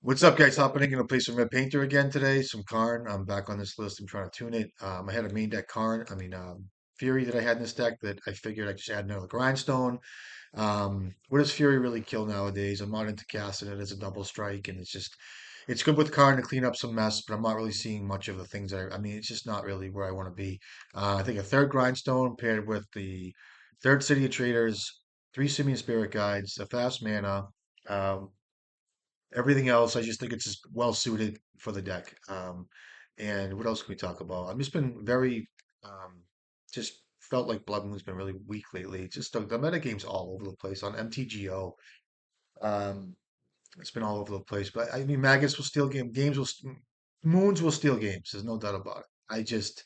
What's up, guys? Happening? Gonna play some Red Painter again today. Some Karn. I'm back on this list. I'm trying to tune it. I had a main deck Karn. Fury that I had in this deck that I figured I just add another grindstone. What does Fury really kill nowadays? I'm not into casting it as a double strike, and it's good with Karn to clean up some mess, but I'm not really seeing much of the things it's just not really where I want to be. I think a third grindstone paired with the third City of Traders, three Simian Spirit Guides, a fast mana. Um, Everything else, I just think it's just well suited for the deck. And what else can we talk about? I've just been very, just felt like Blood Moon's been really weak lately. Just the metagame's all over the place on MTGO. Um, it's been all over the place. But I mean, Magus will steal games Moons will steal games. There's no doubt about it.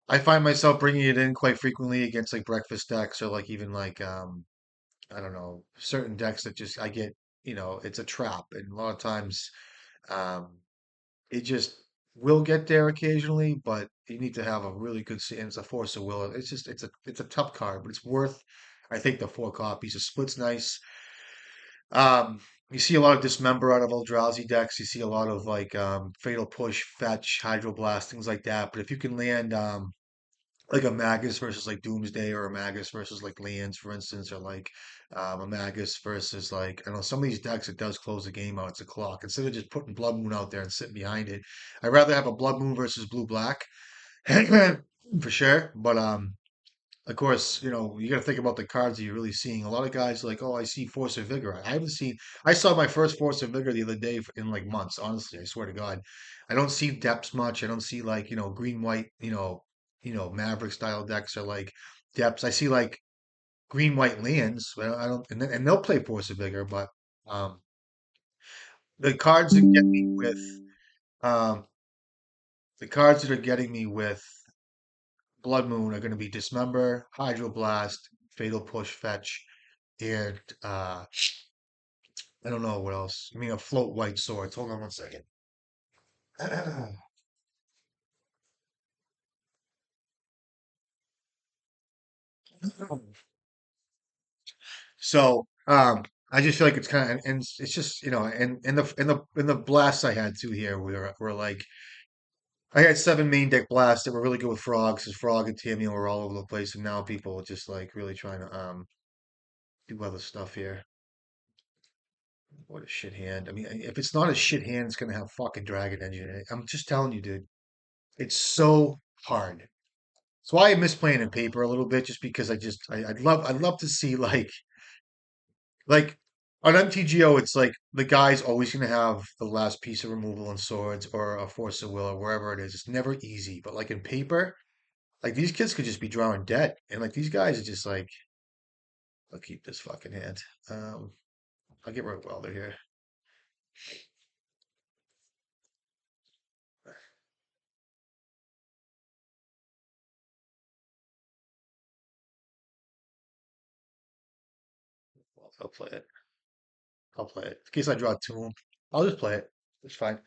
I find myself bringing it in quite frequently against like breakfast decks or like even like I don't know, certain decks that just I get, it's a trap. And a lot of times um, it just will get there occasionally, but you need to have a really good and it's a force of will. It's a tough card, but it's worth I think the four copies. The split's nice. You see a lot of dismember out of Eldrazi decks. You see a lot of like fatal push, fetch, hydroblast, things like that. But if you can land like a Magus versus like Doomsday or a Magus versus like Lands, for instance, or like a Magus versus like, I don't know, some of these decks, it does close the game out. It's a clock. Instead of just putting Blood Moon out there and sitting behind it, I'd rather have a Blood Moon versus Blue Black for sure. But of course, you got to think about the cards that you're really seeing. A lot of guys are like, oh, I see Force of Vigor. I haven't seen, I saw my first Force of Vigor the other day in like months, honestly. I swear to God. I don't see depths much. I don't see like, green, white, Maverick style decks are like depths. I see like green, white lands, but I don't, and they'll play Force of Vigor, but um, the cards that get me with, um, the cards that are getting me with Blood Moon are going to be Dismember, Hydroblast, Fatal Push, Fetch, and I don't know what else. I mean, a float white swords. Hold on one second. So, I just feel like it's kind of, and it's just, in the blasts I had too here, were like, I had seven main deck blasts that were really good with frogs, because Frog and Tamiyo were all over the place, and now people are just like really trying to do other stuff here. What a shit hand. I mean, if it's not a shit hand, it's gonna have fucking Dragon Engine in it. I'm just telling you, dude. It's so hard. That's why I miss playing in paper a little bit, just because I'd love to see like on MTGO, it's like the guy's always gonna have the last piece of removal in swords or a force of will or wherever it is. It's never easy. But like in paper, like these kids could just be drawing dead. And like these guys are just like, I'll keep this fucking hand. Um, I'll get rid of Welder here. Well, I'll play it. I'll play it. In case I draw two, I'll just play it. It's fine.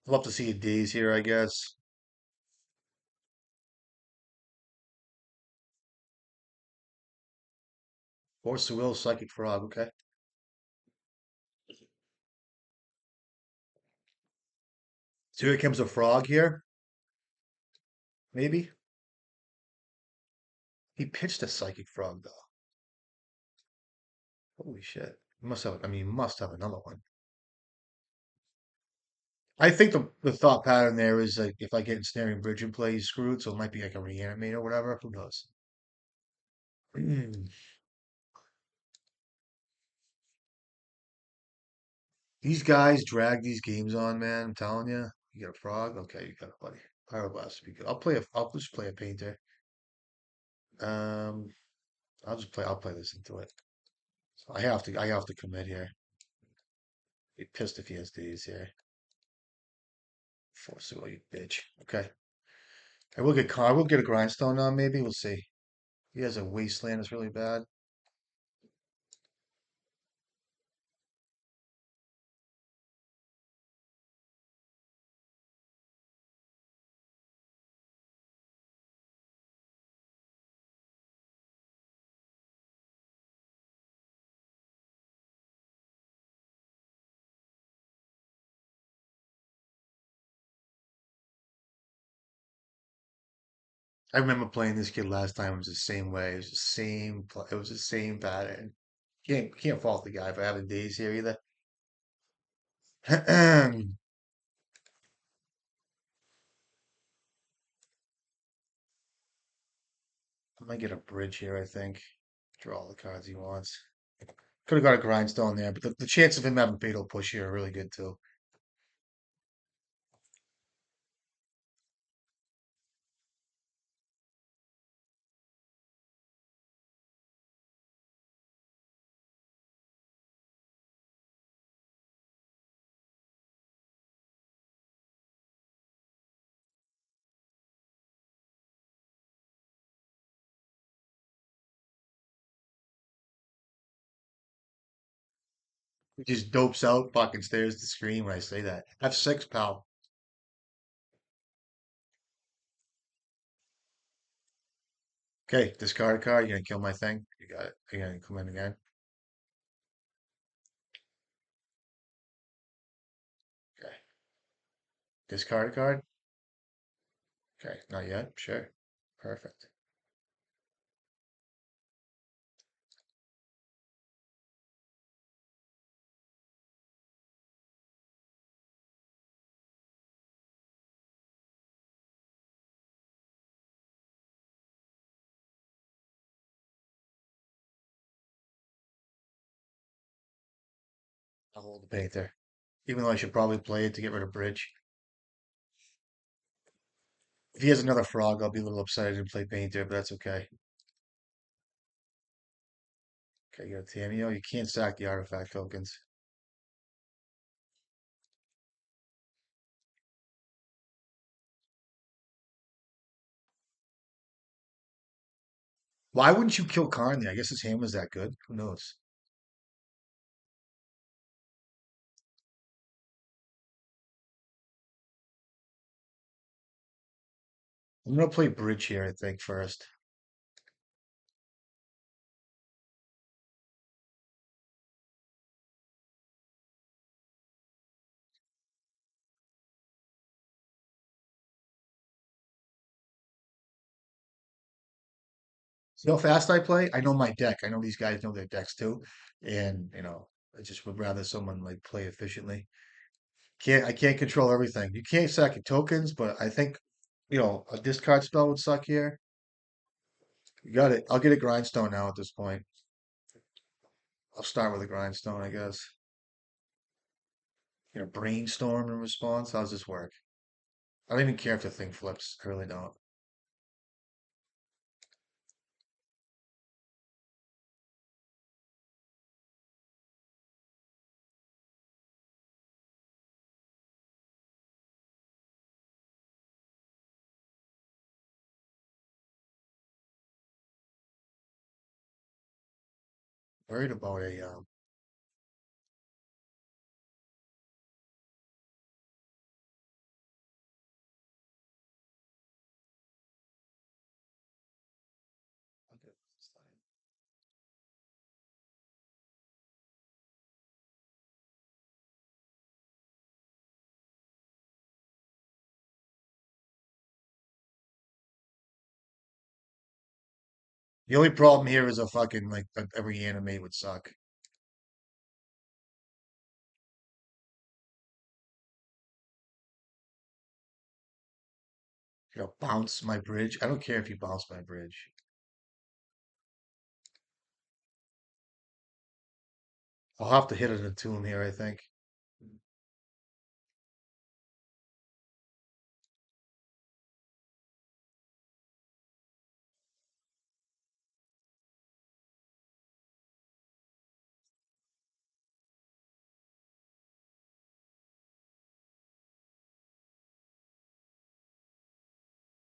I'd love to see a daze here, I guess. Force of will, psychic frog. Okay. So here comes a frog here. Maybe he pitched a psychic frog though. Holy shit! Must have. I mean, must have another one. I think the thought pattern there is like if I get ensnaring bridge and play, he's screwed. So it might be like a reanimate or whatever. Who knows? These guys drag these games on, man. I'm telling you. You got a frog? Okay, you got a buddy. Pyroblast would be good. I'll just play a painter. Um, I'll play this into it. I have to commit here. Be pissed if he has these here. Force it, you bitch. Okay. I will get a grindstone on maybe. We'll see. He has a wasteland that's really bad. I remember playing this kid last time. It was the same way. It was the same. It was the same pattern. Can't fault the guy for having days here either. I might get a bridge here. I think. Draw all the cards he wants. Could have got a grindstone there, but the chance of him having fatal push here are really good too. He just dopes out, fucking stares at the screen when I say that. Have six, pal. Okay, discard a card. You're gonna kill my thing. You got it. You're gonna come in again. Okay. Discard a card. Okay, not yet. Sure. Perfect. I'll hold the painter. Even though I should probably play it to get rid of bridge. If he has another frog, I'll be a little upset I didn't play painter, but that's okay. Okay, you got a Tameo. You can't sack the artifact tokens. Why wouldn't you kill Karn there? I guess his hand was that good. Who knows? I'm gonna play bridge here, I think, first. See how fast I play? I know my deck. I know these guys know their decks too. And, I just would rather someone like play efficiently. I can't control everything. You can't sack your tokens, but I think, a discard spell would suck here. You got it. I'll get a grindstone now at this point. I'll start with a grindstone, I guess. Brainstorm in response. How's this work? I don't even care if the thing flips. I really don't. Worried about a the only problem here is a fucking like every anime would suck. Bounce my bridge. I don't care if you bounce my bridge. I'll have to hit it a tomb here, I think.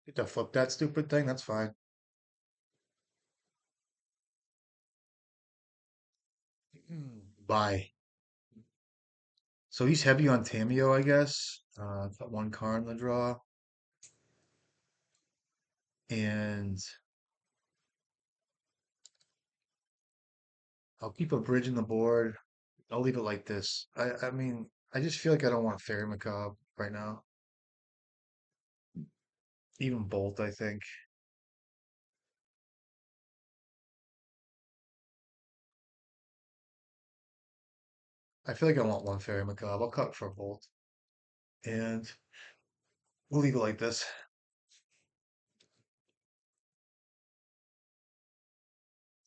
Get to flip that stupid thing. That's fine. Bye. So he's heavy on Tameo, I guess. Got one card in the draw, and I'll keep a bridge in the board. I'll leave it like this. I mean, I just feel like I don't want Fairy Macabre right now. Even Bolt, I think. I feel like I want one fairy macabre. I'll cut for a bolt, and we'll leave it like this.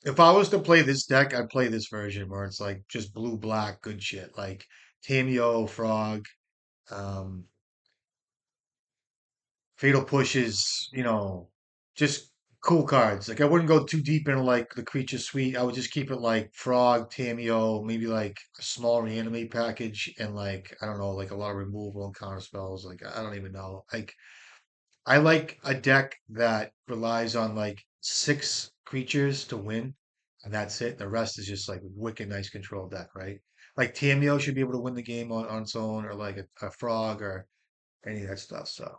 If I was to play this deck, I'd play this version where it's like just blue black good shit, like Tameo, Frog, um, Fatal Pushes, just cool cards. Like I wouldn't go too deep into like the creature suite. I would just keep it like Frog, Tameo, maybe like a small reanimate package, and like I don't know, like a lot of removal and counter spells. Like I don't even know. Like I like a deck that relies on like six creatures to win, and that's it. The rest is just like wicked nice control deck, right? Like Tameo should be able to win the game on its own, or like a Frog or any of that stuff. So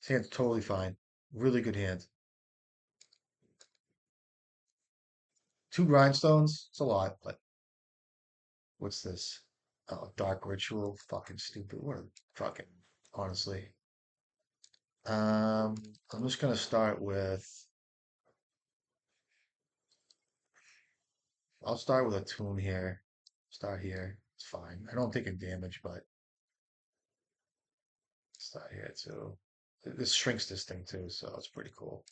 his hand's totally fine. Really good hand. Two grindstones. It's a lot, but what's this? Oh, Dark Ritual. Fucking stupid. What a fucking honestly. Um, I'm just gonna start with. I'll start with a tune here. Start here. It's fine. I don't take a damage, but start here too. This shrinks this thing too, so it's pretty cool.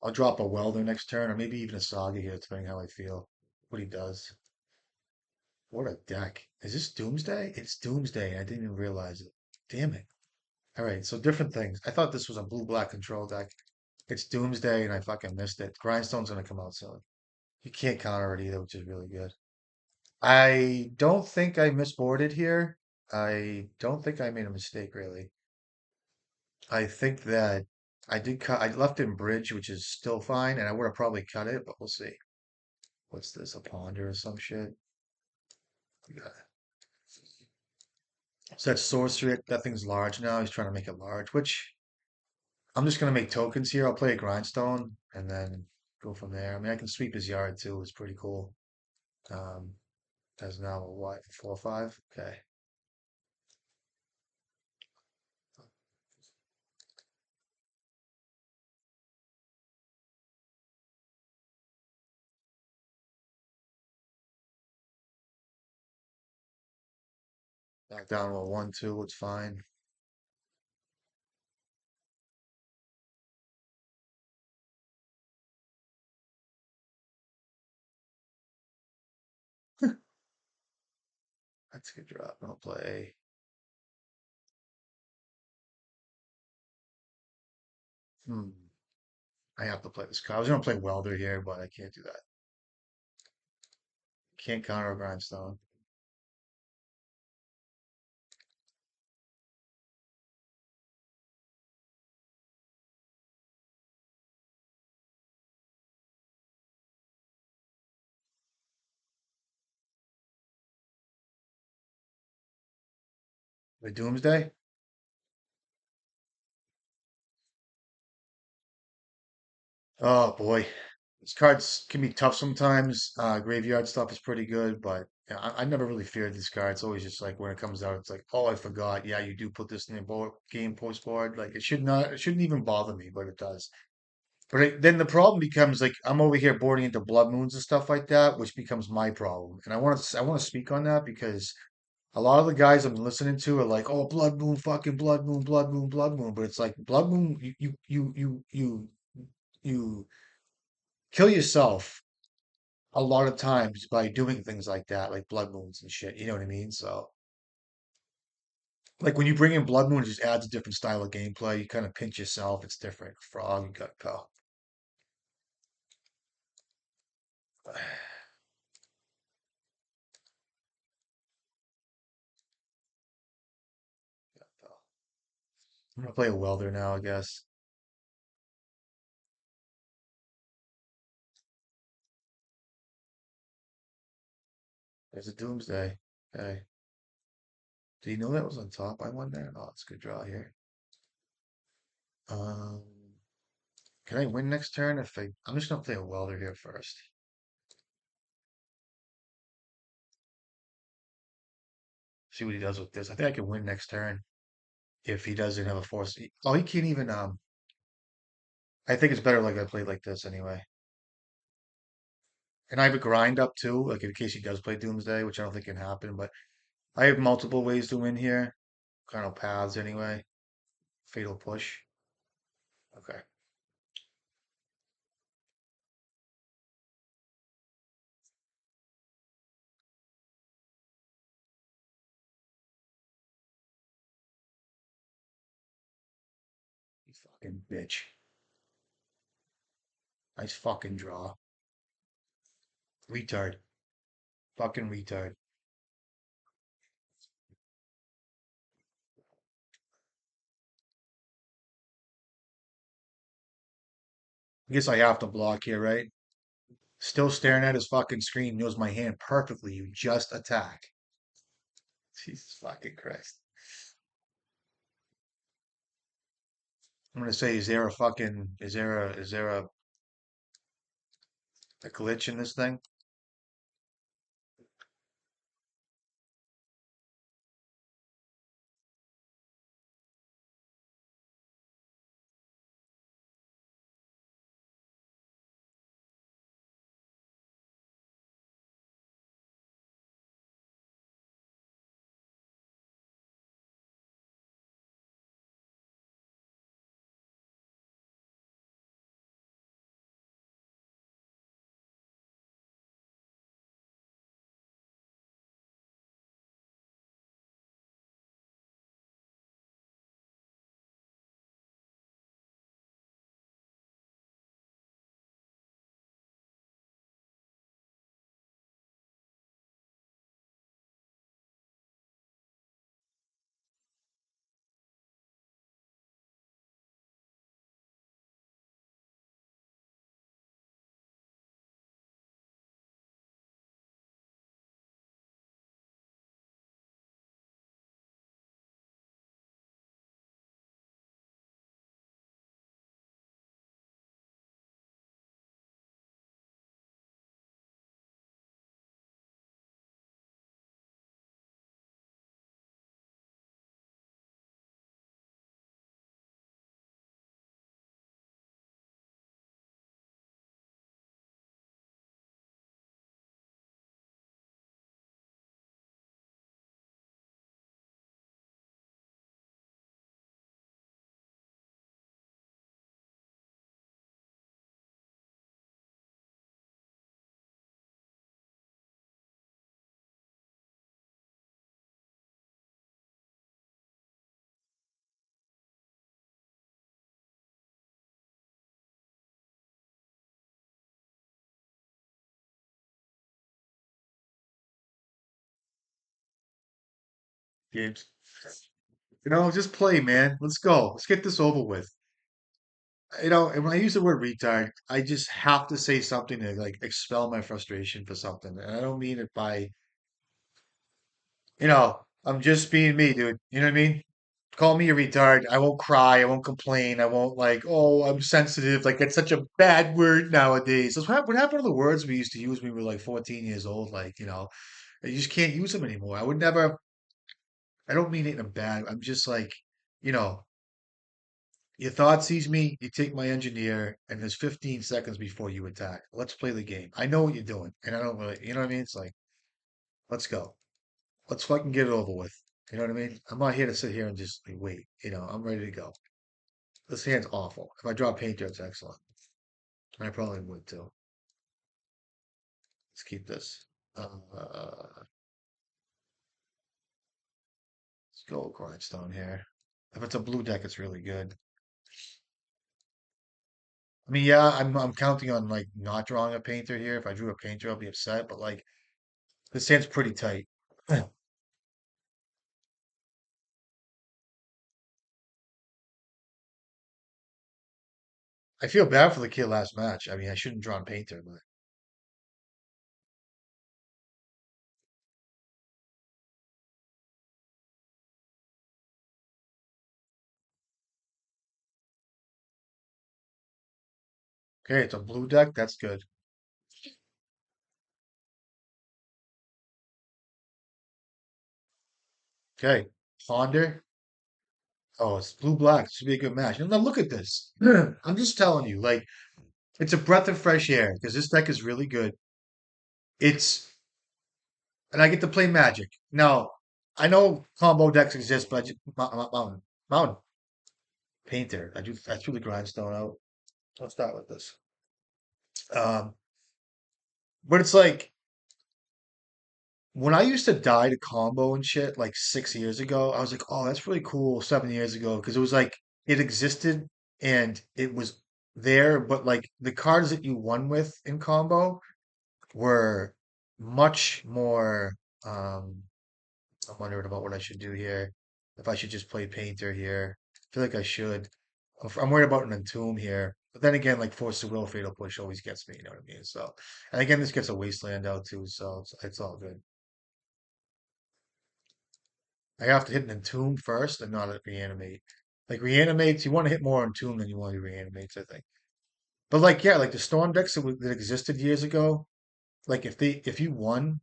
I'll drop a Welder next turn, or maybe even a Saga here, depending how I feel. What he does. What a deck. Is this Doomsday? It's Doomsday. I didn't even realize it. Damn it. All right, so different things. I thought this was a blue-black control deck. It's Doomsday, and I fucking missed it. Grindstone's gonna come out soon. You can't counter it either, which is really good. I don't think I misboarded here. I don't think I made a mistake, really. I think that I did cut, I left in bridge, which is still fine, and I would have probably cut it, but we'll see. What's this, a ponder or some shit? Yeah. So that's sorcery. That thing's large now. He's trying to make it large, which I'm just gonna make tokens here. I'll play a grindstone and then go from there. I mean, I can sweep his yard too. It's pretty cool. Um, has now a what, 4/5? Okay. Back down to a 1/2. It's fine. That's a good drop. I'll play. Hmm. I have to play this card. I was gonna play Welder here, but I can't do that. Can't counter a grindstone. The Doomsday? Oh boy. These cards can be tough sometimes. Graveyard stuff is pretty good, but yeah, I never really feared this card. It's always just like when it comes out, it's like, oh, I forgot. Yeah, you do put this in the board, game post board. Like it shouldn't even bother me, but it does. But then the problem becomes like I'm over here boarding into blood moons and stuff like that, which becomes my problem. And I want to speak on that because a lot of the guys I'm listening to are like, oh, blood moon, fucking blood moon, blood moon, blood moon. But it's like blood moon, you kill yourself a lot of times by doing things like that, like blood moons and shit. You know what I mean? So, like when you bring in blood moon, it just adds a different style of gameplay. You kind of pinch yourself. It's different. Frog, you got to go. I'm gonna play a welder now, I guess. There's a Doomsday. Okay. Do you know that was on top? I wonder. Oh, it's a good draw here. Um, can I win next turn if I'm just gonna play a welder here first. See what he does with this. I think I can win next turn if he doesn't have a force. Oh, he can't even. I think it's better like I played like this anyway. And I have a grind up too, like in case he does play Doomsday, which I don't think can happen. But I have multiple ways to win here. Kind of paths anyway. Fatal push. Okay. You fucking bitch. Nice fucking draw. Retard. Fucking retard. I guess I have to block here, right? Still staring at his fucking screen, knows my hand perfectly. You just attack. Jesus fucking Christ. I'm gonna say, is there a glitch in this thing? James. Just play, man. Let's go. Let's get this over with. And when I use the word retard, I just have to say something to like expel my frustration for something. And I don't mean it by, I'm just being me, dude. You know what I mean? Call me a retard. I won't cry. I won't complain. I won't like, oh, I'm sensitive. Like it's such a bad word nowadays. That's what happened to the words we used to use when we were like 14 years old. Like, you just can't use them anymore. I don't mean it in a bad. I'm just like, you know, your thought sees me, you take my engineer, and there's 15 seconds before you attack. Let's play the game. I know what you're doing, and I don't really, you know what I mean? It's like, let's go. Let's fucking get it over with. You know what I mean? I'm not here to sit here and just like, wait. I'm ready to go. This hand's awful. If I draw a painter, it's excellent. I probably would too. Let's keep this. Let's go grindstone here. If it's a blue deck, it's really good. I mean, yeah, I'm counting on like not drawing a painter here. If I drew a painter, I'll be upset. But like this hand's pretty tight. I feel bad for the kid last match. I mean, I shouldn't draw a painter, but okay, it's a blue deck. That's good. Okay. Ponder. Oh, it's blue black. This should be a good match. Now look at this. I'm just telling you, like, it's a breath of fresh air because this deck is really good. It's and I get to play Magic. Now, I know combo decks exist, but I just Mountain Painter. I threw the grindstone out. Let's start with this. Um, but it's like when I used to die to combo and shit like 6 years ago, I was like, oh, that's really cool 7 years ago because it was like it existed and it was there, but like the cards that you won with in combo were much more. Um, I'm wondering about what I should do here. If I should just play Painter here. I feel like I should. I'm worried about an Entomb here. But then again, like Force of Will, Fatal Push always gets me, you know what I mean? So, and again, this gets a Wasteland out too, so it's all good. I have to hit an Entomb first and not a Reanimate. Like Reanimates, you want to hit more Entomb than you want to Reanimates, I think. But like, yeah, like the Storm decks that existed years ago, like if you won,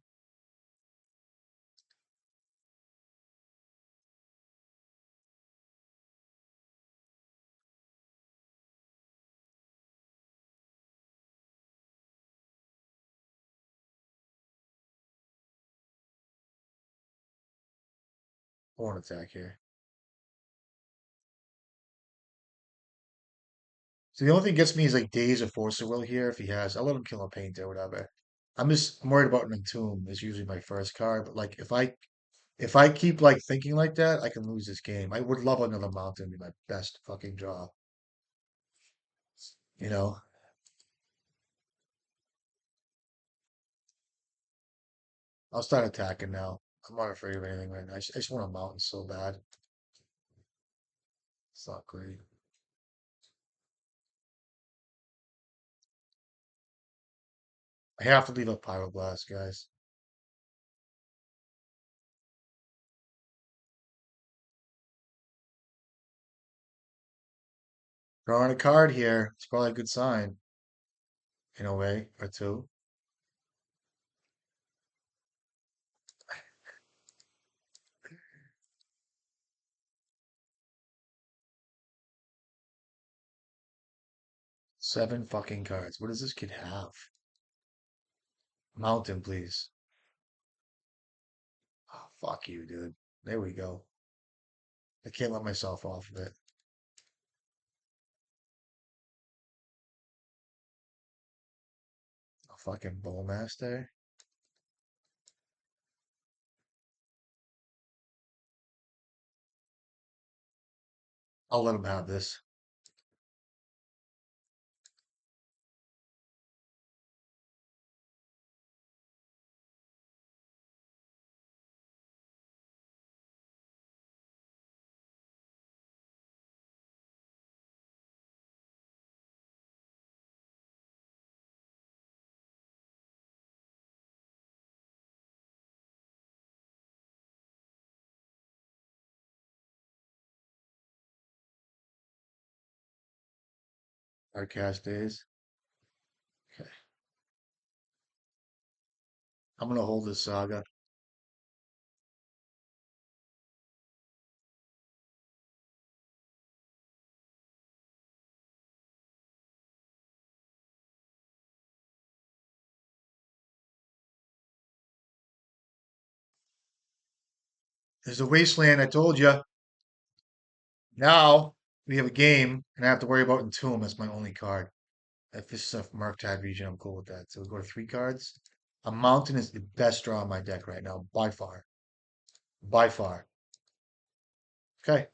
I won't attack here. So the only thing gets me is like Days of Force of Will here. If he has, I'll let him kill a paint or whatever. I'm worried about an Entomb. Is usually my first card, but like if I keep like thinking like that, I can lose this game. I would love another mountain be my best fucking draw. You know, I'll start attacking now. I'm not afraid of anything right now. I just want a mountain so bad. It's not great. I have to leave a Pyroblast, guys. Drawing a card here. It's probably a good sign in a way or two. 7 fucking cards. What does this kid have? Mountain, please. Oh, fuck you, dude. There we go. I can't let myself off of it. A fucking Bowmaster. I'll let him have this. Our cast days. Okay. I'm gonna hold this saga. There's a wasteland, I told you. Now we have a game, and I have to worry about Entomb. That's my only card. If this is a Murktide region, I'm cool with that. So we go to 3 cards. A mountain is the best draw in my deck right now, by far. By far. Okay.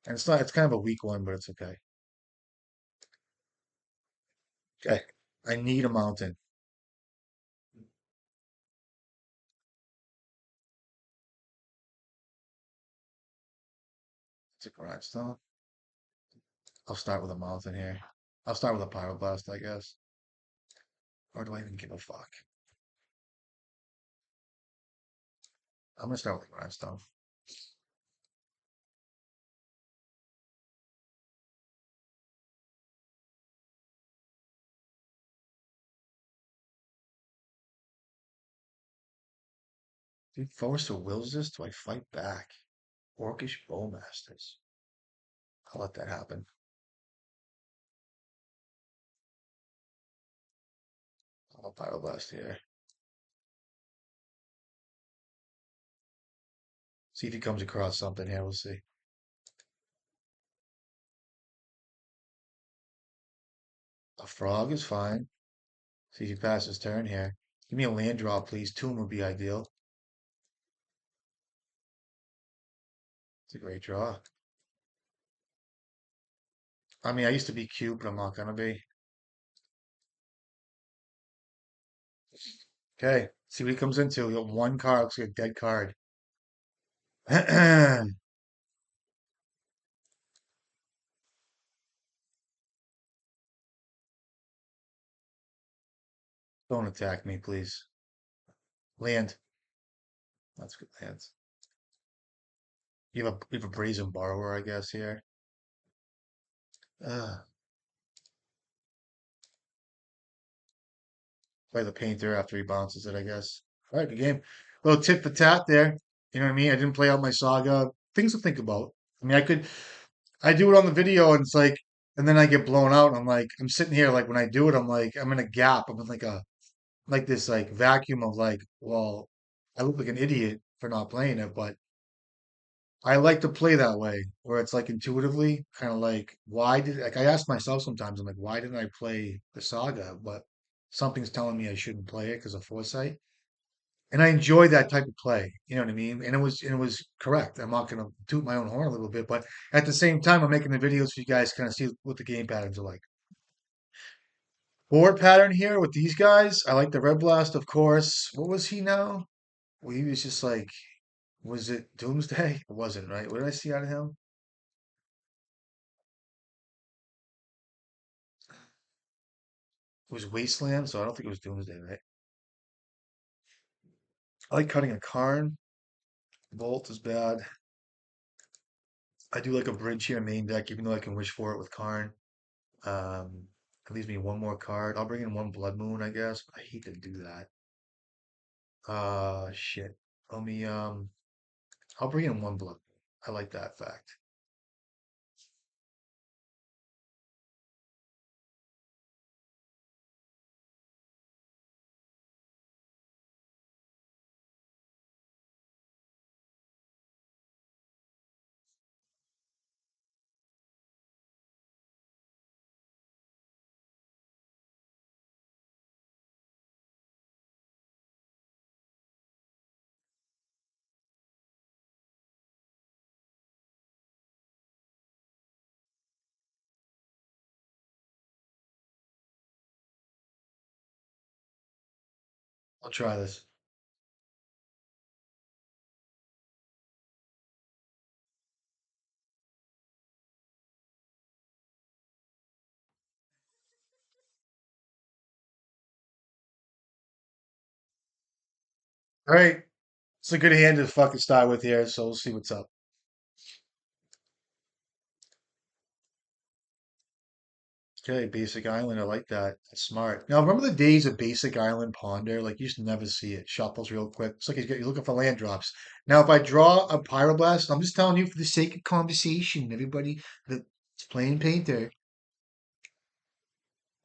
And it's not, it's kind of a weak one, but it's okay. Okay. I need a mountain. It's a grindstone. I'll start with a mountain here. I'll start with a pyroblast, I guess. Or do I even give a fuck? I'm gonna start with a grindstone. If Forrester wills this, do I fight back? Orcish Bowmasters. I'll let that happen. I'll Pyroblast here. See if he comes across something here. We'll see. A frog is fine. See if he passes turn here. Give me a land draw, please. Tomb would be ideal. It's a great draw. I mean, I used to be cute, but I'm not gonna be. Okay, see what he comes into. He got one card. Looks like a dead card. Don't attack me, please. Land. That's good lands. You have a brazen borrower, I guess, here. Uh, Play the painter after he bounces it, I guess. All right, good game. Little tit for tat there. You know what I mean? I didn't play out my saga. Things to think about. I mean, I do it on the video and it's like, and then I get blown out. And I'm like, I'm sitting here, like when I do it, I'm like, I'm in a gap. I'm in like this like vacuum of like, well, I look like an idiot for not playing it, but I like to play that way where it's like intuitively kind of like, like I ask myself sometimes, I'm like, why didn't I play the saga? But something's telling me I shouldn't play it because of foresight. And I enjoy that type of play. You know what I mean? And it was correct. I'm not gonna toot my own horn a little bit, but at the same time, I'm making the videos so you guys kind of see what the game patterns are like. Board pattern here with these guys. I like the Red Blast, of course. What was he now? Well, he was just like, was it Doomsday? It wasn't, right? What did I see out of him? It was Wasteland, so I don't think it was Doomsday, right? I like cutting a Karn. Bolt is bad. I do like a bridge here main deck, even though I can wish for it with Karn. It leaves me one more card. I'll bring in one Blood Moon, I guess. I hate to do that. Shit. Let me I'll bring in one Blood Moon. I like that fact. I'll try this. All right. It's a good hand to fucking start with here, so we'll see what's up. Okay, Basic Island. I like that. That's smart. Now, remember the days of Basic Island Ponder? Like, you used to never see it. Shuffles real quick. It's like you're looking for land drops. Now, if I draw a Pyroblast, I'm just telling you for the sake of conversation, everybody that's playing Painter,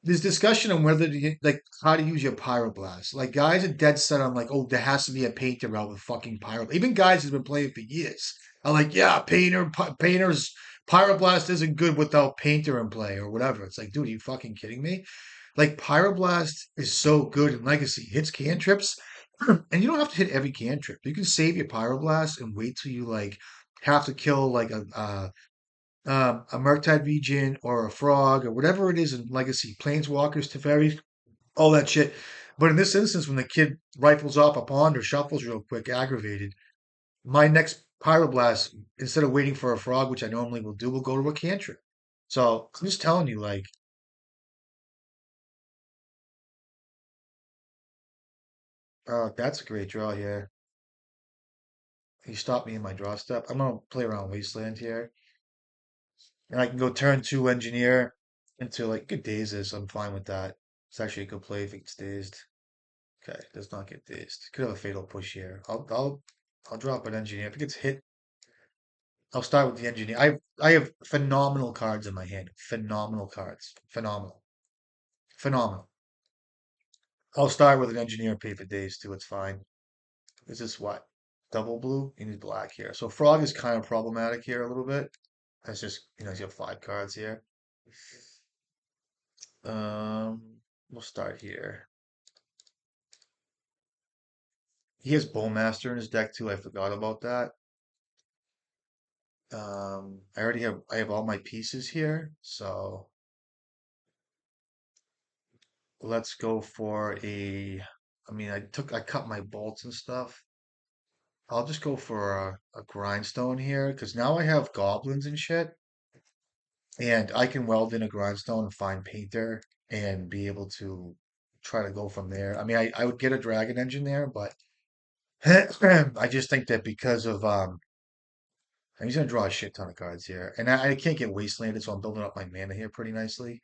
there's discussion on whether to get, like how to use your pyroblast. Like guys are dead set on like, oh, there has to be a painter out with fucking pyro. Even guys who've been playing for years are like, yeah, painter's pyroblast isn't good without painter in play or whatever. It's like, dude, are you fucking kidding me? Like pyroblast is so good in legacy. Hits cantrips, and you don't have to hit every cantrip. You can save your pyroblast and wait till you like have to kill like a Murktide Region or a Frog or whatever it is in Legacy, Planeswalkers, Teferis, all that shit. But in this instance, when the kid rifles off a pond or shuffles real quick, aggravated, my next Pyroblast, instead of waiting for a Frog, which I normally will do, will go to a cantrip. So I'm just telling you, like, that's a great draw here. He stopped me in my draw step. I'm gonna play around Wasteland here, and I can go turn two Engineer into like good days. This I'm fine with that. It's actually a good play if he gets dazed. Okay, does not get dazed. Could have a fatal push here. I'll drop an engineer. If it gets hit, I'll start with the engineer. I have phenomenal cards in my hand. Phenomenal cards. Phenomenal. Phenomenal. I'll start with an engineer paper days too. It's fine. Is this what? Double blue? He needs black here. So frog is kind of problematic here a little bit. That's just, he's got 5 cards here. We'll start here. He has Bowmaster in his deck too. I forgot about that. I have all my pieces here, so let's go for a. I mean, I cut my bolts and stuff. I'll just go for a grindstone here because now I have goblins and shit, and I can weld in a grindstone and find painter and be able to try to go from there. I mean, I would get a dragon engine there, but I just think that because of he's gonna draw a shit ton of cards here, and I can't get wastelanded, so I'm building up my mana here pretty nicely.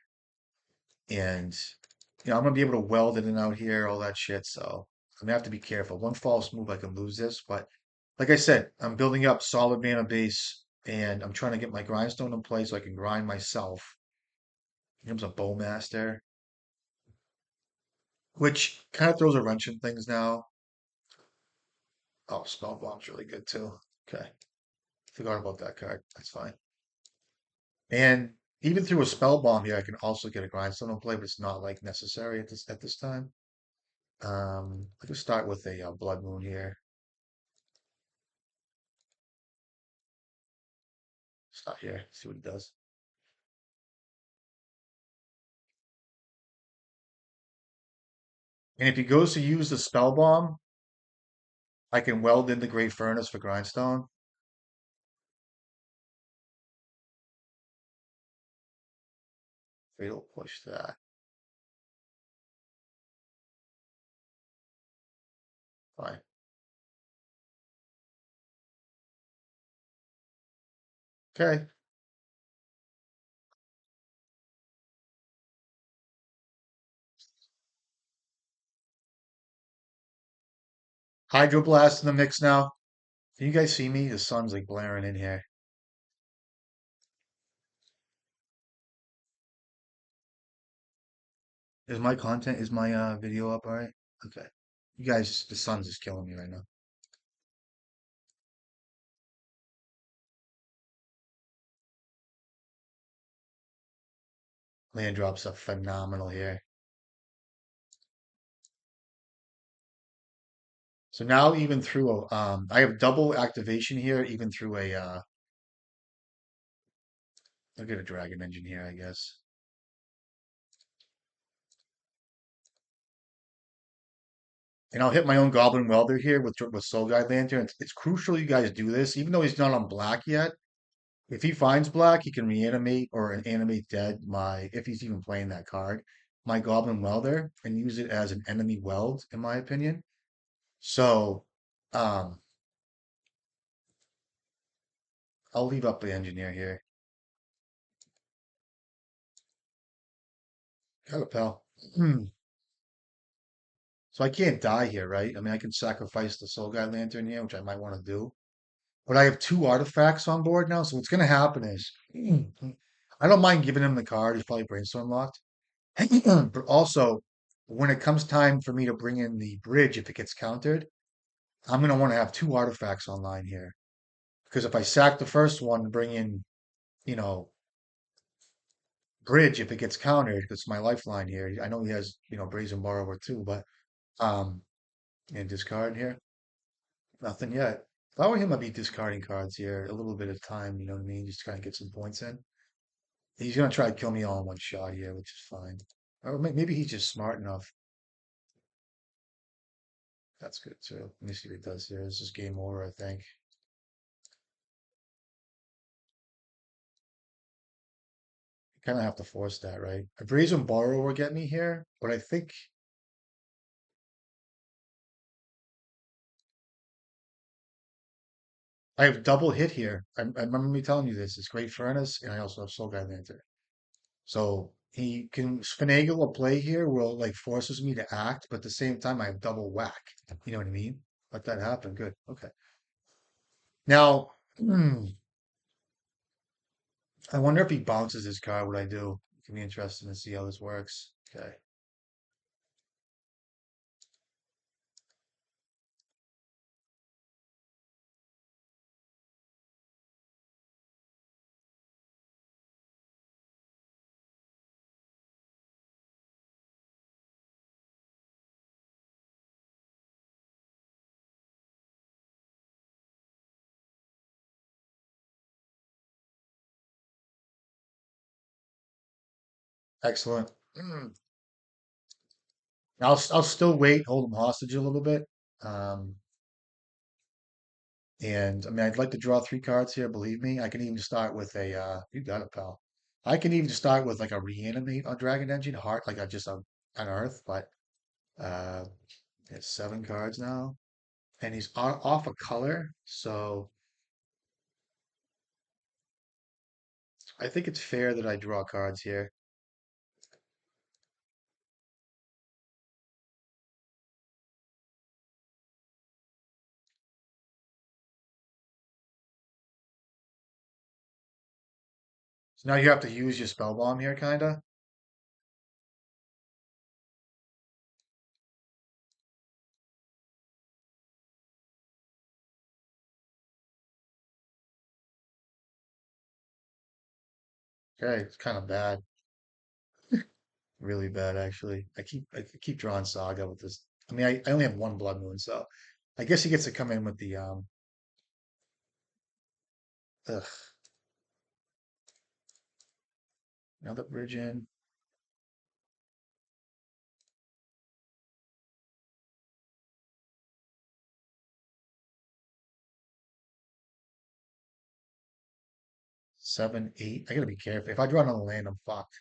And I'm gonna be able to weld in and out here, all that shit. So I'm gonna have to be careful. One false move, I can lose this. But like I said, I'm building up solid mana base, and I'm trying to get my grindstone in place so I can grind myself. Here comes a bowmaster, which kind of throws a wrench in things now. Oh, spell bomb's really good too. Okay, forgot about that card. That's fine. And even through a spell bomb here, I can also get a grindstone in play, but it's not like necessary at this time. I can start with a blood moon here. Start here, see what it does. And if he goes to use the spell bomb, I can weld in the great furnace for grindstone. Fatal push that. Fine. Okay. Hydroblast in the mix now. Can you guys see me? The sun's like blaring in here. Is my video up all right? Okay. You guys, the sun's just killing me right now. Land drops are phenomenal here. So now even through I have double activation here, even through I'll get a dragon engine here, I guess. And I'll hit my own Goblin Welder here with Soul Guide Lantern. It's crucial you guys do this, even though he's not on black yet. If he finds black, he can reanimate or animate dead if he's even playing that card, my Goblin Welder, and use it as an enemy weld, in my opinion. So, um, I'll leave up the engineer here. Got a pal. So I can't die here, right? I mean, I can sacrifice the Soul Guide Lantern here, which I might want to do. But I have 2 artifacts on board now, so what's going to happen is I don't mind giving him the card. He's probably brainstorm locked. But also, when it comes time for me to bring in the bridge, if it gets countered, I'm going to want to have 2 artifacts online here. Because if I sack the first one and bring in, you know, bridge, if it gets countered, it's my lifeline here. I know he has, Brazen Borrower too, but, um, and discard here. Nothing yet. If I were him, I'd be discarding cards here. A little bit of time, you know what I mean? Just kind of get some points in. He's gonna try to kill me all in one shot here, which is fine. Or maybe he's just smart enough. That's good too. Let me see what he does here. This is game over, I think. Kind of have to force that, right? A Brazen Borrower will get me here, but I think I have double hit here. I remember me telling you this. It's Great Furnace, and I also have Soul Guide Lantern. So he can finagle a play here where it, like forces me to act, but at the same time I have double whack. You know what I mean? Let that happen. Good. Okay. Now, I wonder if he bounces his card, what I do. It can be interesting to see how this works. Okay. Excellent. I'll still wait, hold him hostage a little bit. Um, and I mean, I'd like to draw three cards here. Believe me, I can even start with a. You got it, pal. I can even start with like a reanimate on Dragon Engine heart, like a just an Earth. But uh, it's 7 cards now, and he's off a color, so I think it's fair that I draw cards here. So now you have to use your spell bomb here, kinda. Okay, it's kind of bad, really bad actually. I keep drawing Saga with this. I mean, I only have one Blood Moon, so I guess he gets to come in with the ugh, another bridge in. 7, 8. I gotta be careful. If I draw another land, I'm fucked.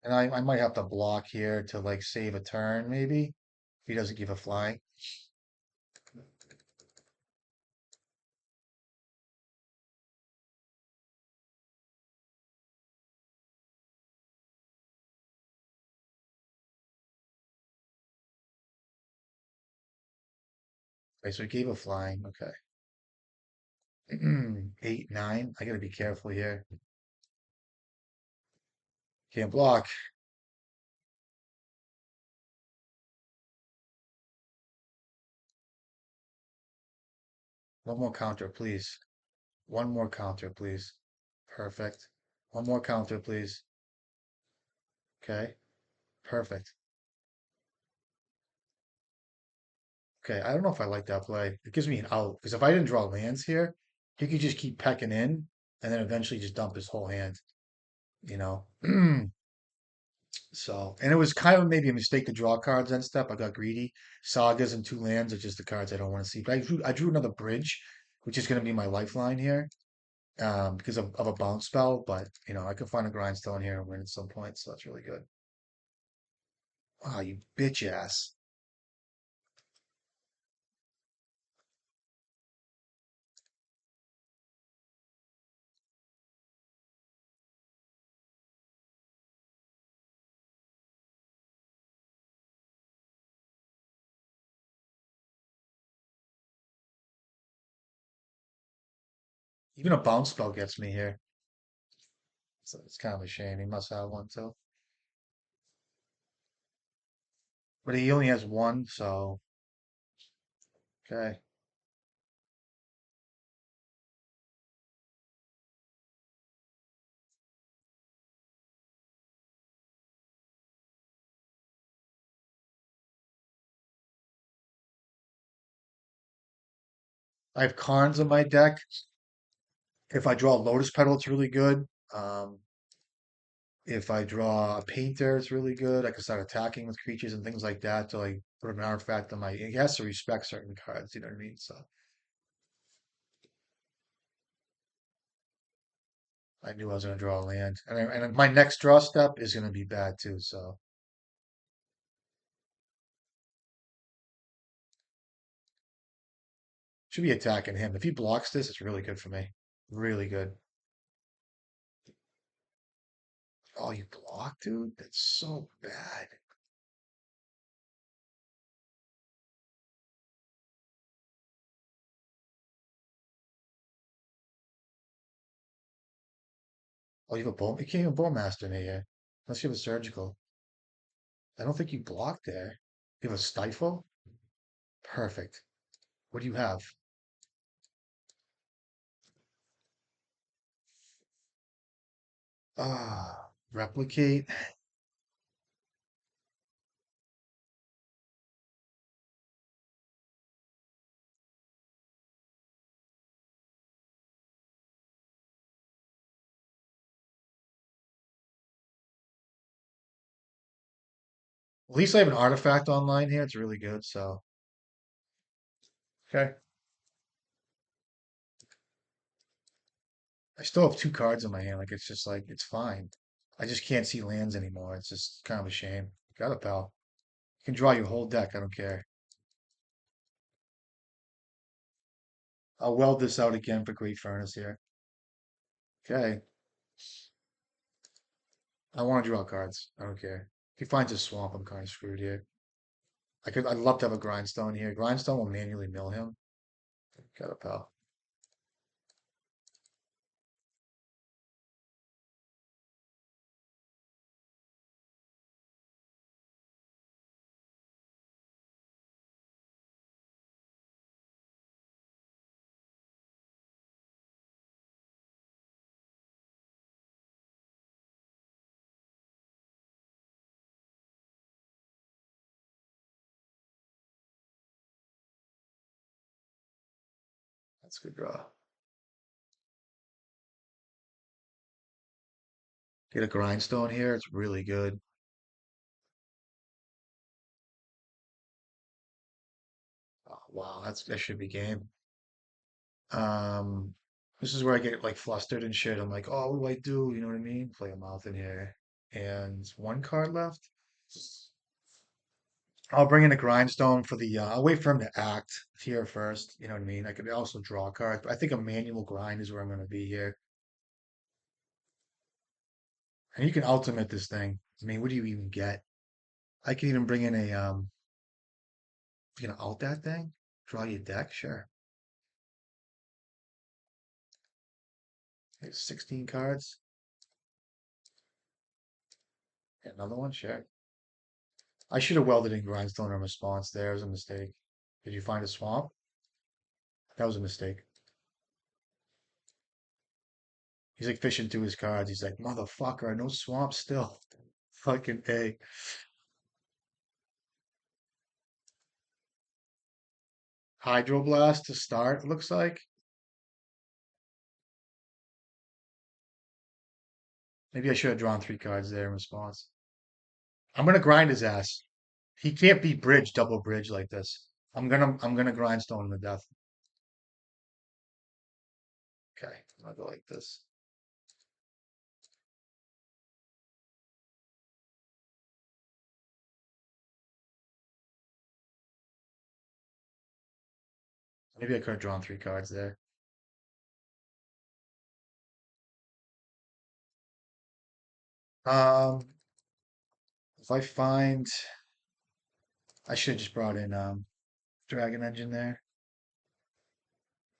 And I might have to block here to like save a turn, maybe. If he doesn't give a fly. Okay, so he gave a flying. Okay. 8, 9. I gotta be careful here. Can't block. One more counter, please. One more counter, please. Perfect. One more counter, please. Okay. Perfect. Okay. I don't know if I like that play. It gives me an out because if I didn't draw lands here, he could just keep pecking in and then eventually just dump his whole hand, you know? So, and it was kind of maybe a mistake to draw cards and stuff. I got greedy. Sagas and 2 lands are just the cards I don't want to see. But I drew another bridge, which is going to be my lifeline here, because of a bounce spell. But I could find a grindstone here and win at some point, so that's really good. Wow, you bitch ass! Even a bounce spell gets me here. So it's kind of a shame. He must have one too, but he only has one. So okay, I have Karns in my deck. If I draw Lotus Petal, it's really good. Um, If I draw a painter, it's really good. I can start attacking with creatures and things like that to like put an artifact on my. It has to respect certain cards, you know what I mean? So I knew I was going to draw a land, and my next draw step is going to be bad too. So Should be attacking him. If he blocks this, it's really good for me. Really good. Oh, you block, dude? That's so bad. Oh, you have a bull. You can't even bowmaster me here. Unless you have a surgical. I don't think you block there. You have a stifle? Perfect. What do you have? Replicate. At least I have an artifact online here. It's really good, so. Okay. I still have two cards in my hand. Like, it's just like, it's fine. I just can't see lands anymore. It's just kind of a shame. Got it, pal. You can draw your whole deck. I don't care. I'll weld this out again for Great Furnace here. Okay. I want to draw cards. I don't care. If he finds a swamp, I'm kind of screwed here. I'd love to have a grindstone here. Grindstone will manually mill him. Got a pal. That's a good draw. Get a grindstone here. It's really good. Oh, wow, that should be game. Um, this is where I get like flustered and shit. I'm like, oh, what do I do? You know what I mean? Play a mouth in here. And one card left. I'll bring in a grindstone for the. I'll wait for him to act here first. You know what I mean? I could also draw cards, but I think a manual grind is where I'm going to be here. And you can ultimate this thing. I mean, what do you even get? I can even bring in a. You gonna alt that thing? Draw your deck? Sure. Here's 16 cards. Another one? Sure. I should have welded in grindstone in response. There's a mistake. Did you find a swamp? That was a mistake. He's like fishing through his cards. He's like, motherfucker, no swamp still. Fucking A. Hydroblast to start, it looks like. Maybe I should have drawn three cards there in response. I'm gonna grind his ass. He can't be bridge, double bridge like this. I'm gonna grindstone him to death. Okay, I'll go like this. Maybe I could have drawn three cards there. Um, if I find, I should have just brought in Dragon Engine there.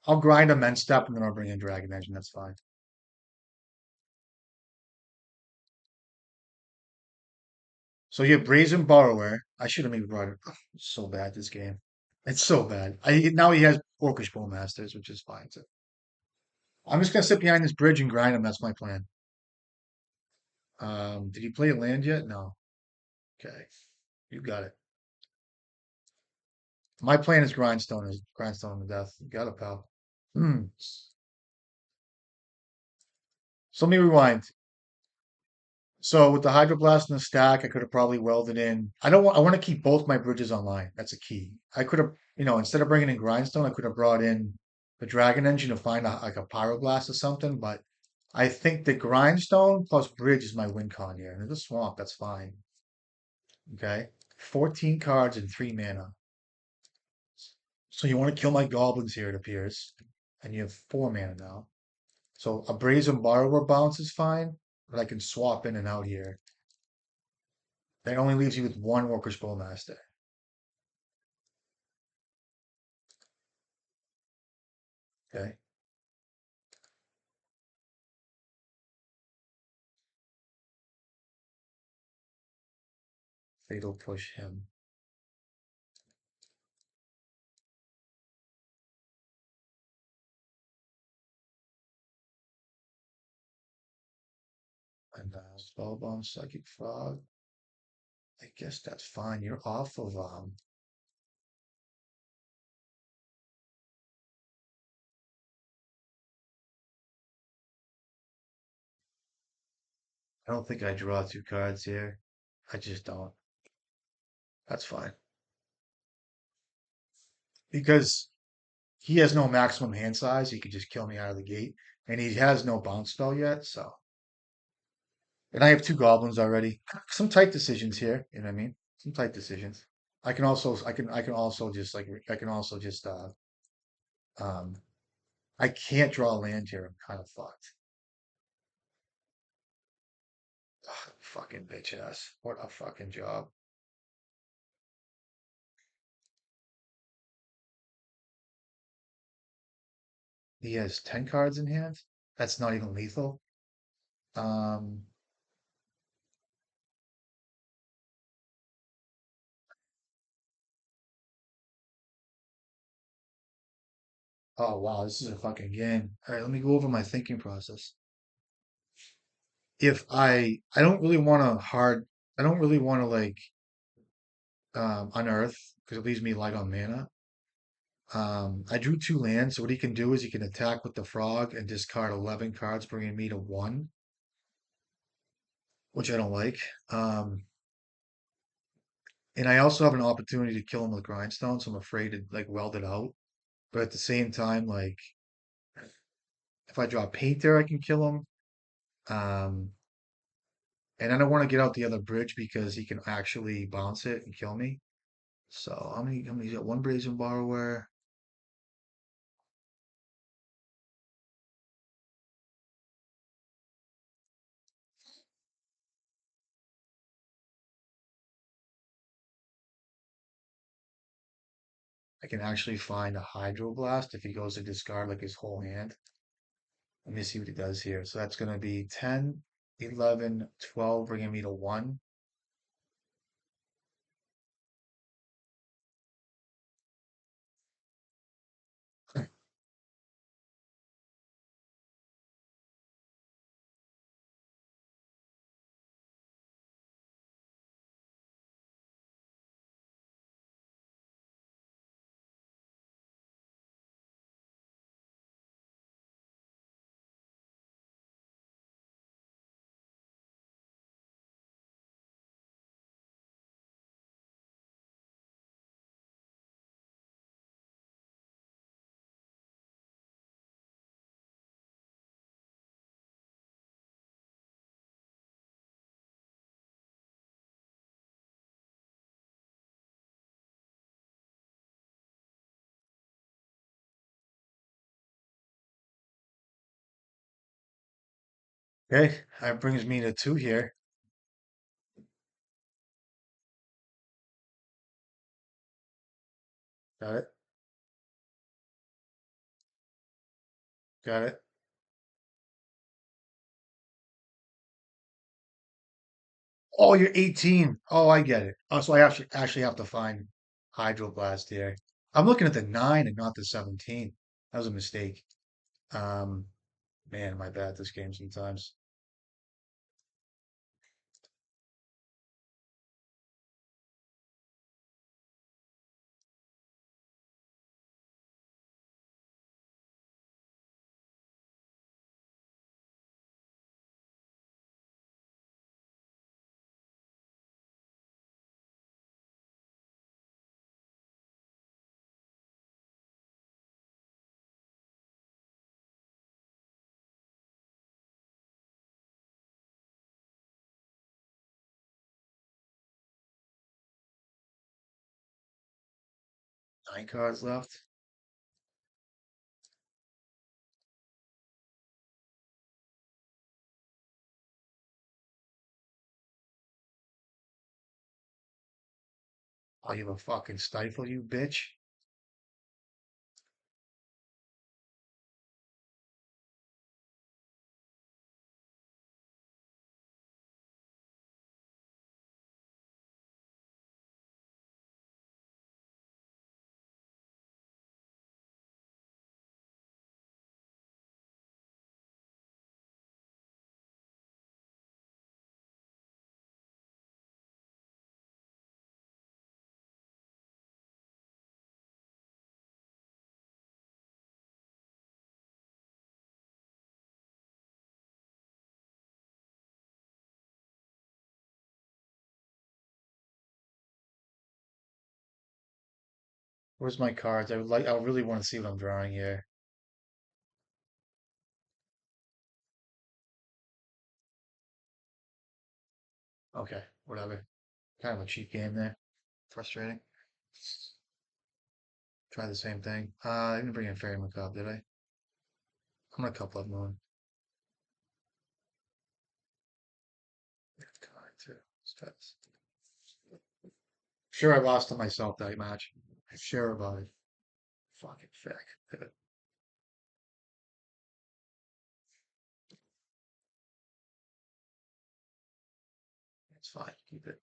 I'll grind a men step and then I'll bring in Dragon Engine. That's fine. So you have Brazen Borrower. I should have maybe brought it. It's so bad this game. It's so bad. I now he has Orcish Bowmasters, which is fine too. I'm just gonna sit behind this bridge and grind him. That's my plan. Did he play a land yet? No. Okay, you got it. My plan is grindstone to death. You got it, pal. Hmm. So let me rewind. So with the Hydroblast in the stack, I could have probably welded in. I don't want. I want to keep both my bridges online. That's a key. I could have, instead of bringing in Grindstone, I could have brought in the Dragon Engine to find like a Pyroblast or something. But I think the Grindstone plus Bridge is my win con here. And there's a Swamp. That's fine. Okay, 14 cards and 3 mana. So you want to kill my goblins here, it appears. And you have 4 mana now. So a Brazen Borrower bounce is fine, but I can swap in and out here. That only leaves you with one Orcish Bowmaster. Okay. Fatal Push him. And Spellbound Psychic Frog. I guess that's fine. You're off of I don't think I draw 2 cards here. I just don't. That's fine. Because he has no maximum hand size, he could just kill me out of the gate. And he has no bounce spell yet, so and I have 2 goblins already. Some tight decisions here, you know what I mean? Some tight decisions. I can also just like I can also just um I can't draw a land here. I'm kind of fucked. Ugh, fucking bitch ass. What a fucking job. He has 10 cards in hand. That's not even lethal. Um oh wow, this is a fucking game. All right, let me go over my thinking process. If I don't really want to hard I don't really want to like unearth because it leaves me light on mana. I drew 2 lands, so what he can do is he can attack with the frog and discard 11 cards, bringing me to 1, which I don't like. And I also have an opportunity to kill him with grindstone, so I'm afraid to like weld it out. But at the same time, like if I draw painter, I can kill him. Um, and I don't want to get out the other bridge because he can actually bounce it and kill me. So how many got one brazen borrower? I can actually find a hydroblast if he goes to discard like his whole hand. Let me see what he does here. So that's going to be 10, 11, 12, bringing me to 1. Okay, that brings me to 2 here. Got it. Got it. Oh, you're 18. Oh, I get it. Oh, so I actually have to find hydroblast here. I'm looking at the 9 and not the 17. That was a mistake. Um, man, my bad this game sometimes. Nine cards left. Oh, you have a fucking stifle, you bitch. Where's my cards? I really want to see what I'm drawing here. Okay, whatever. Kind of a cheap game there. Frustrating. Try the same thing. I didn't bring in Fairy Macabre, did I? I'm gonna couple up Moon. Card too. Stress. Sure, I lost to myself that match. I'm sure about it. Fucking feck. It's fine. Keep it.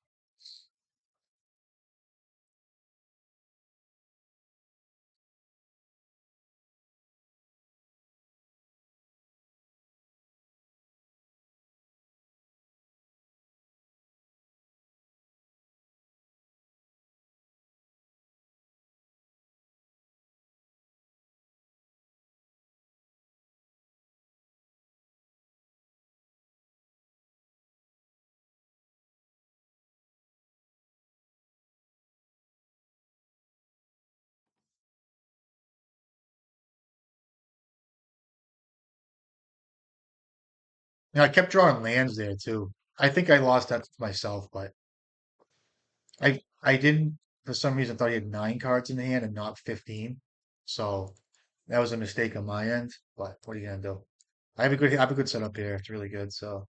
I kept drawing lands there too. I think I lost that to myself, but I didn't for some reason thought he had nine cards in the hand and not 15. So that was a mistake on my end. But what are you gonna do? I have a good setup here. It's really good. So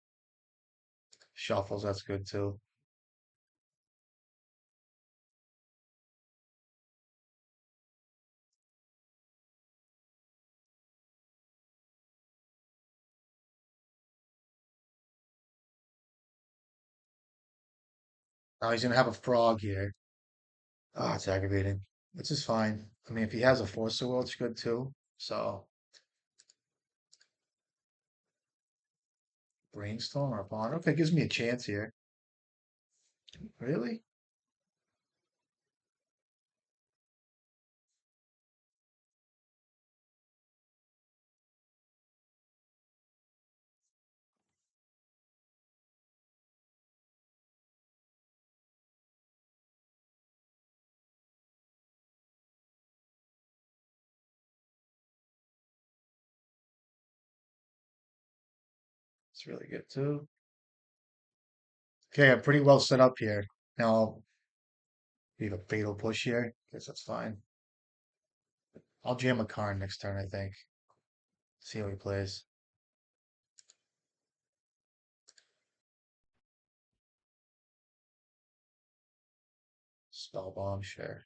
shuffles, that's good too. Now he's gonna have a frog here. Ah, it's aggravating. Which is fine. I mean, if he has a force of will, it's good too. So brainstorm or pawn. Okay, gives me a chance here. Really? It's really good too. Okay, I'm pretty well set up here. Now, we have a fatal push here. Guess that's fine. I'll jam a Karn next turn, I think. See how he plays. Spell bomb, sure.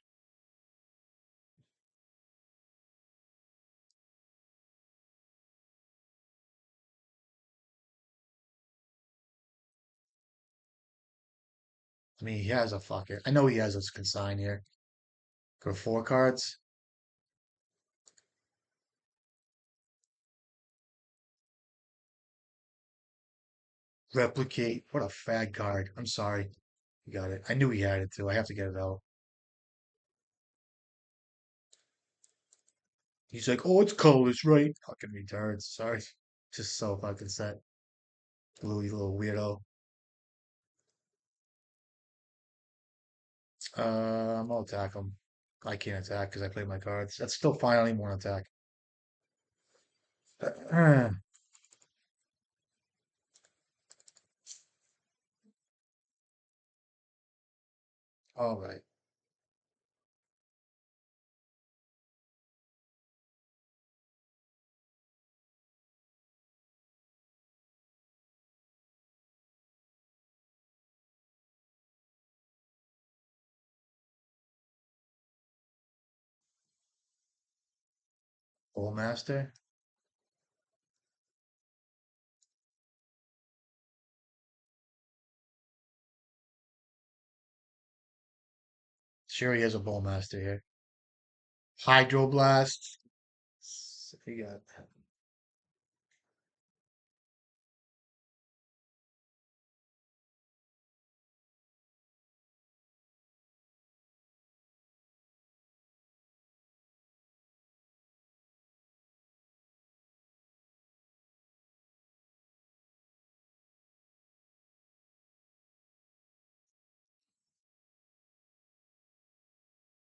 I mean, he has a fucking. I know he has a consign here. Go 4 cards. Replicate. What a fag card. I'm sorry. You got it. I knew he had it too. I have to get it out. He's like, oh, it's colorless, right? Fucking retards. Sorry. Just so fucking set. Bluey little weirdo. I'll attack him. I can't attack because I played my cards. That's still fine. I don't even want to attack. All right. Bullmaster. Sure, he has a Bullmaster here. Hydroblast. You got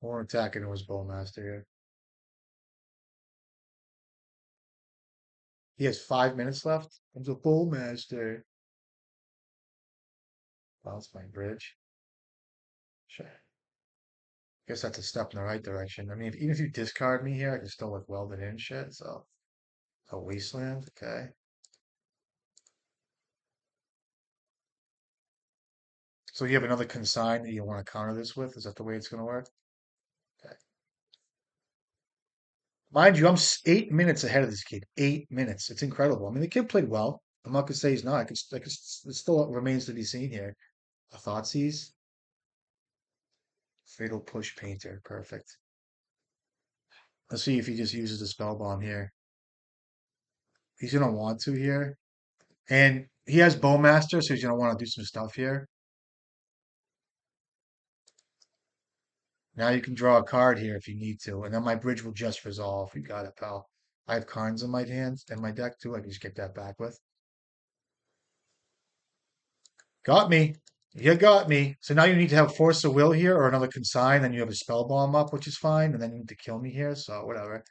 more attacking to his Bullmaster here. He has 5 minutes left. Comes a Bullmaster. Bounce my bridge. Sure. Guess that's a step in the right direction. I mean, even if you discard me here, I can still look welded in shit. So, a wasteland. Okay. So you have another consign that you want to counter this with? Is that the way it's going to work? Okay. Mind you, I'm 8 minutes ahead of this kid. 8 minutes. It's incredible. I mean, the kid played well. I'm not going to say he's not. It still remains to be seen here. A Thoughtseize. Fatal Push Painter. Perfect. Let's see if he just uses the spell bomb here. He's going to want to here. And he has Bowmaster, so he's going to want to do some stuff here. Now you can draw a card here if you need to, and then my bridge will just resolve. You got it, pal. I have Karns in my hands and my deck too. I can just get that back with. Got me. You got me. So now you need to have Force of Will here or another consign, then you have a spell bomb up, which is fine, and then you need to kill me here, so whatever.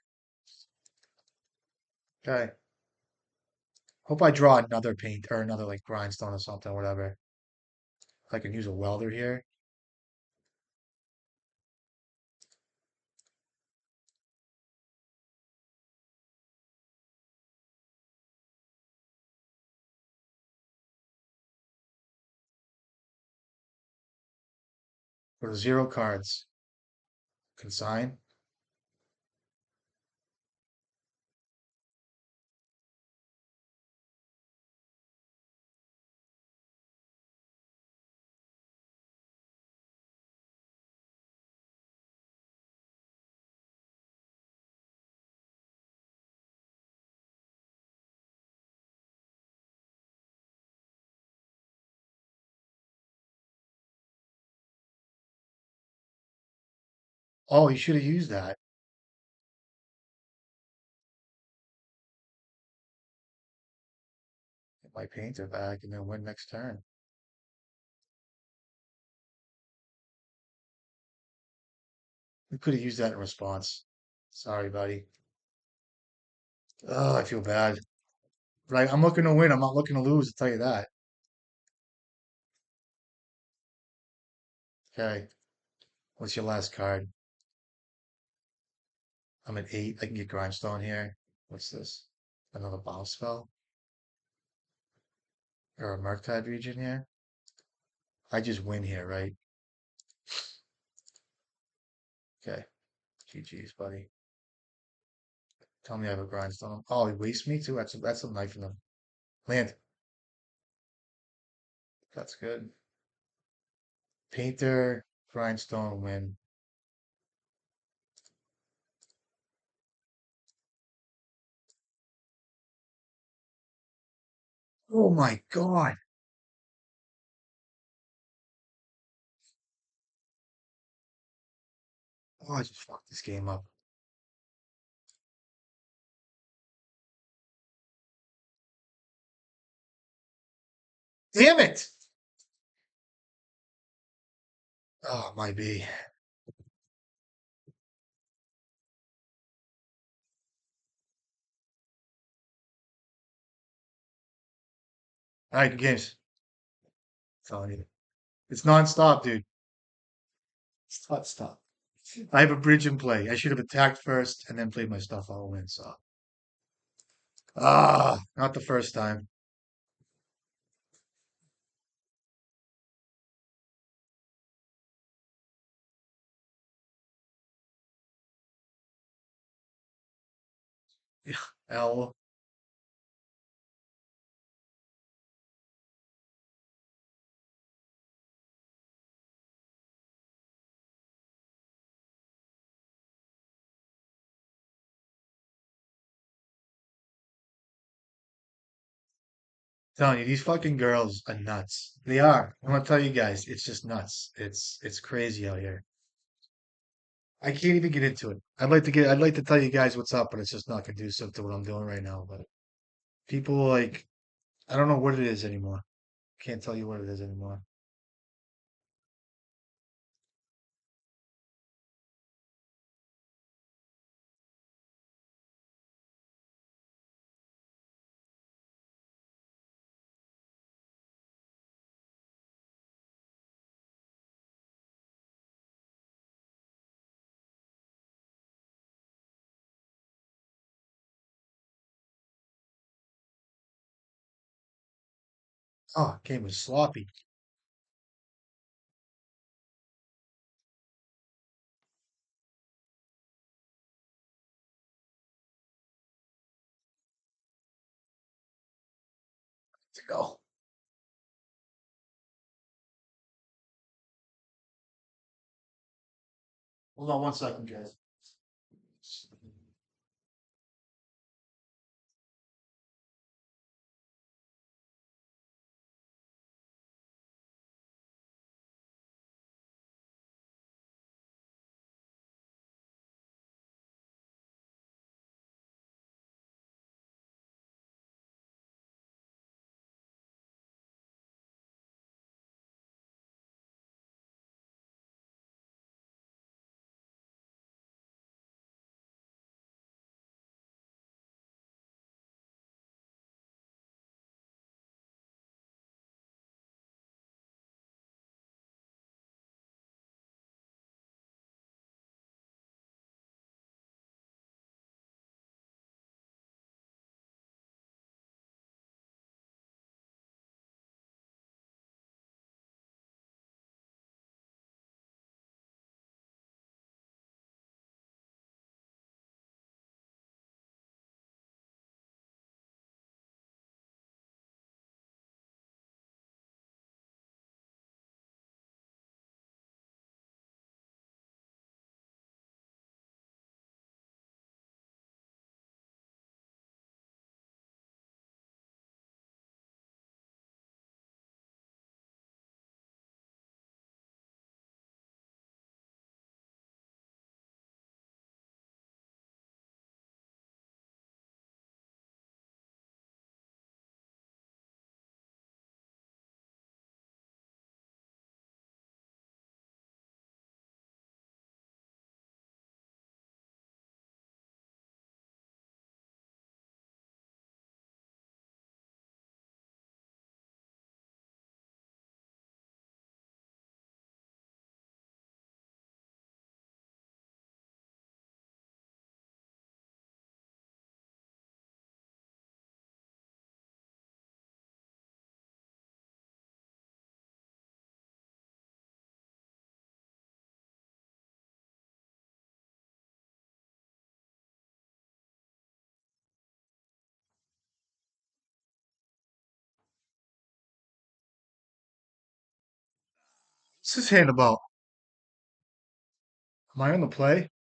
Okay. Hope I draw another paint or another like grindstone or something, whatever. I can use a welder here. For 0 cards. Consign. Oh, you should have used that. Get my painter back and then win next turn. We could have used that in response. Sorry, buddy. Oh, I feel bad. Right, I'm looking to win. I'm not looking to lose, I'll tell you that. Okay, what's your last card? I'm at 8. I can get Grindstone here. What's this? Another bounce spell? Or a Murktide region here? I just win here, right? Okay, GG's, buddy. Tell me I have a Grindstone. Oh, he wastes me too? That's a knife in the land. That's good. Painter, Grindstone, win. Oh my God. Oh, I just fucked this game up. Damn it! Oh, might be. All right, good games. Telling you. It's nonstop, dude. It's nonstop. I have a bridge in play. I should have attacked first and then played my stuff all in. So, not the first time. L. Telling you, these fucking girls are nuts. They are. I'm gonna tell you guys, it's just nuts. It's crazy out here. I can't even get into it. I'd like to tell you guys what's up, but it's just not conducive to what I'm doing right now. But people like, I don't know what it is anymore. Can't tell you what it is anymore. Oh, game was sloppy. To go. Hold on one second, guys. What's this hand about? Am I on the play?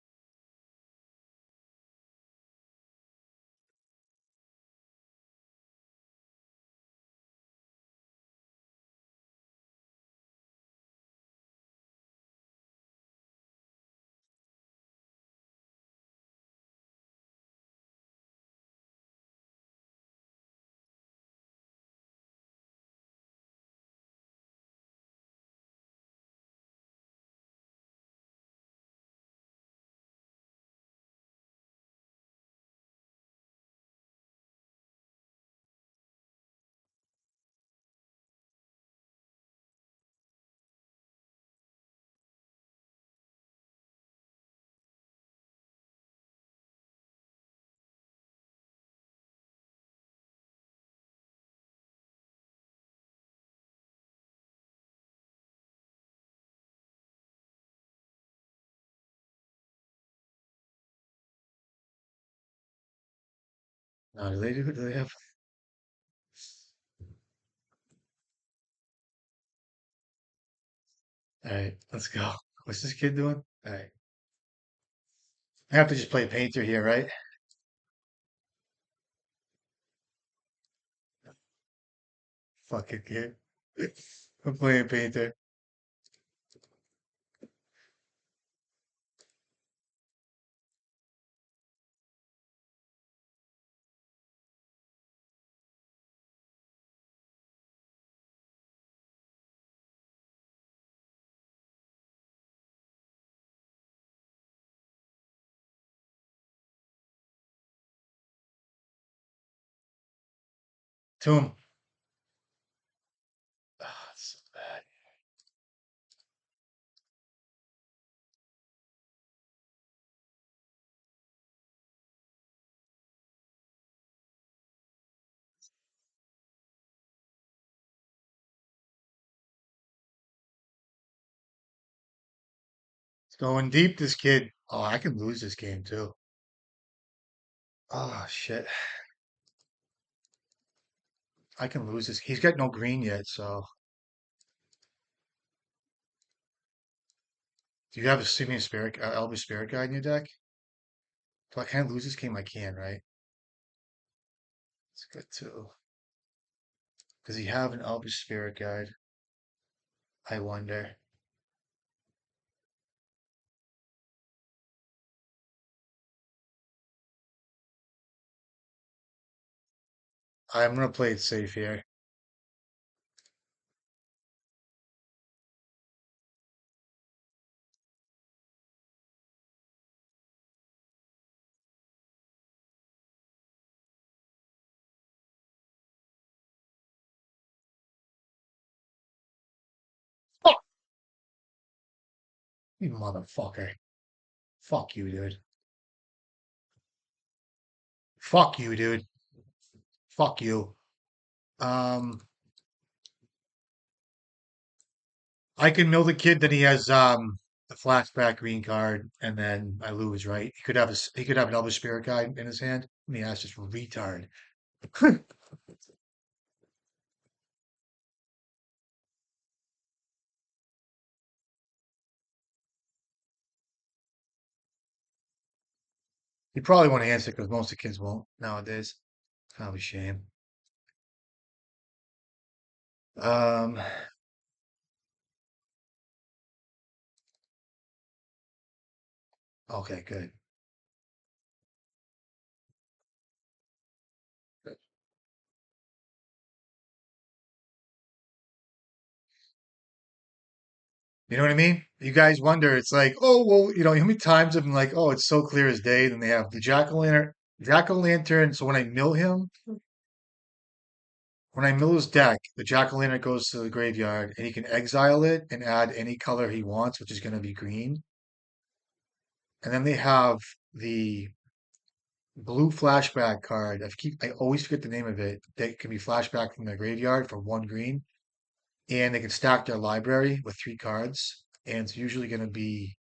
No, do they have? All right, let's go. What's this kid doing? All right, I have to just play painter here, right? Fucking kid. I'm playing painter. Tomb. Ah, it's so bad. It's going deep, this kid. Oh, I can lose this game too. Oh shit. I can lose this. He's got no green yet, so do you have a Simian Spirit, Elvis Spirit Guide in your deck? So I can't lose this game. I can, right? It's good too. Does he have an Elvis Spirit Guide? I wonder. I'm gonna play it safe here. Fuck you, motherfucker. Fuck you, dude. Fuck you, dude. Fuck you. Um, I can know the kid that he has the flashback green card, and then I lose, right? He could have an Elvis Spirit Guide in his hand. I mean, that's just retard. You probably won't answer because most of the kids won't nowadays. Kind of a shame. Um, okay, good. You know what I mean? You guys wonder, it's like, oh, well, how many times have been like, oh, it's so clear as day. Then they have the jack-o'-lantern. So when I mill his deck, the jack-o'-lantern goes to the graveyard and he can exile it and add any color he wants, which is going to be green. And then they have the blue flashback card. I always forget the name of it. That can be flashback from their graveyard for one green, and they can stack their library with three cards, and it's usually going to be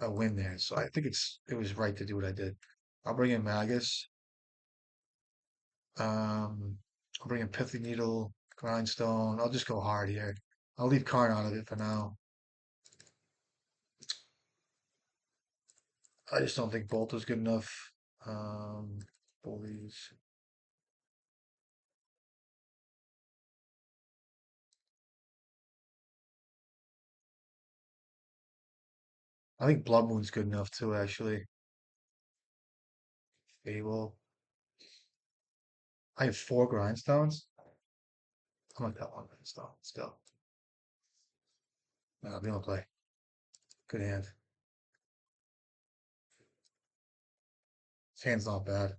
a win there. So I think it was right to do what I did. I'll bring in Magus. I'll bring in Pithy Needle, Grindstone. I'll just go hard here. I'll leave Karn out of it for now. I just don't think Bolt is good enough. Bullies. I think Blood Moon's good enough too, actually. Fable. I have four Grindstones. I like that one Grindstone. Let's go. We don't play. Good hand. His hand's not bad.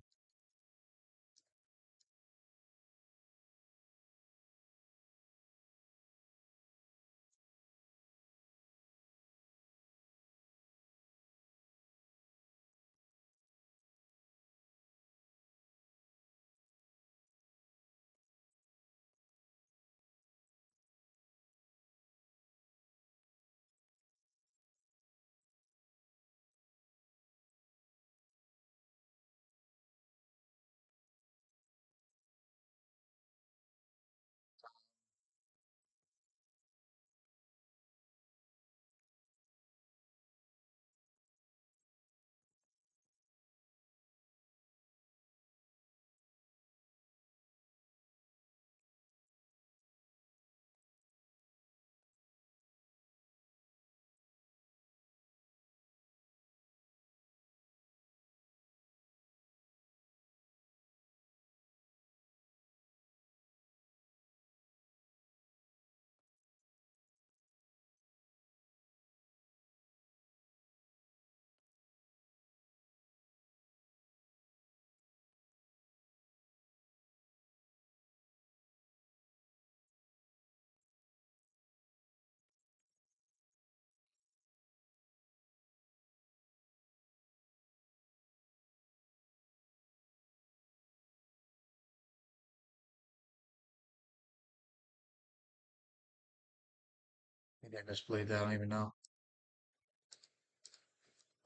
Maybe I misplayed that. I don't even know.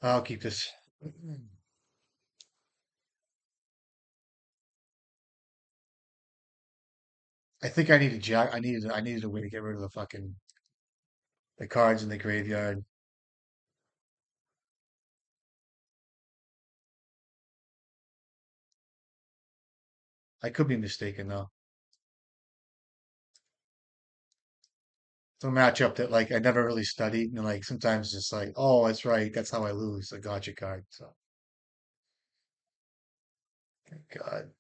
I'll keep this. I think I needed jack. I needed a way to get rid of the fucking the cards in the graveyard. I could be mistaken though. It's a matchup that like I never really studied, and like sometimes it's like, oh, that's right, that's how I lose a gotcha card. So God,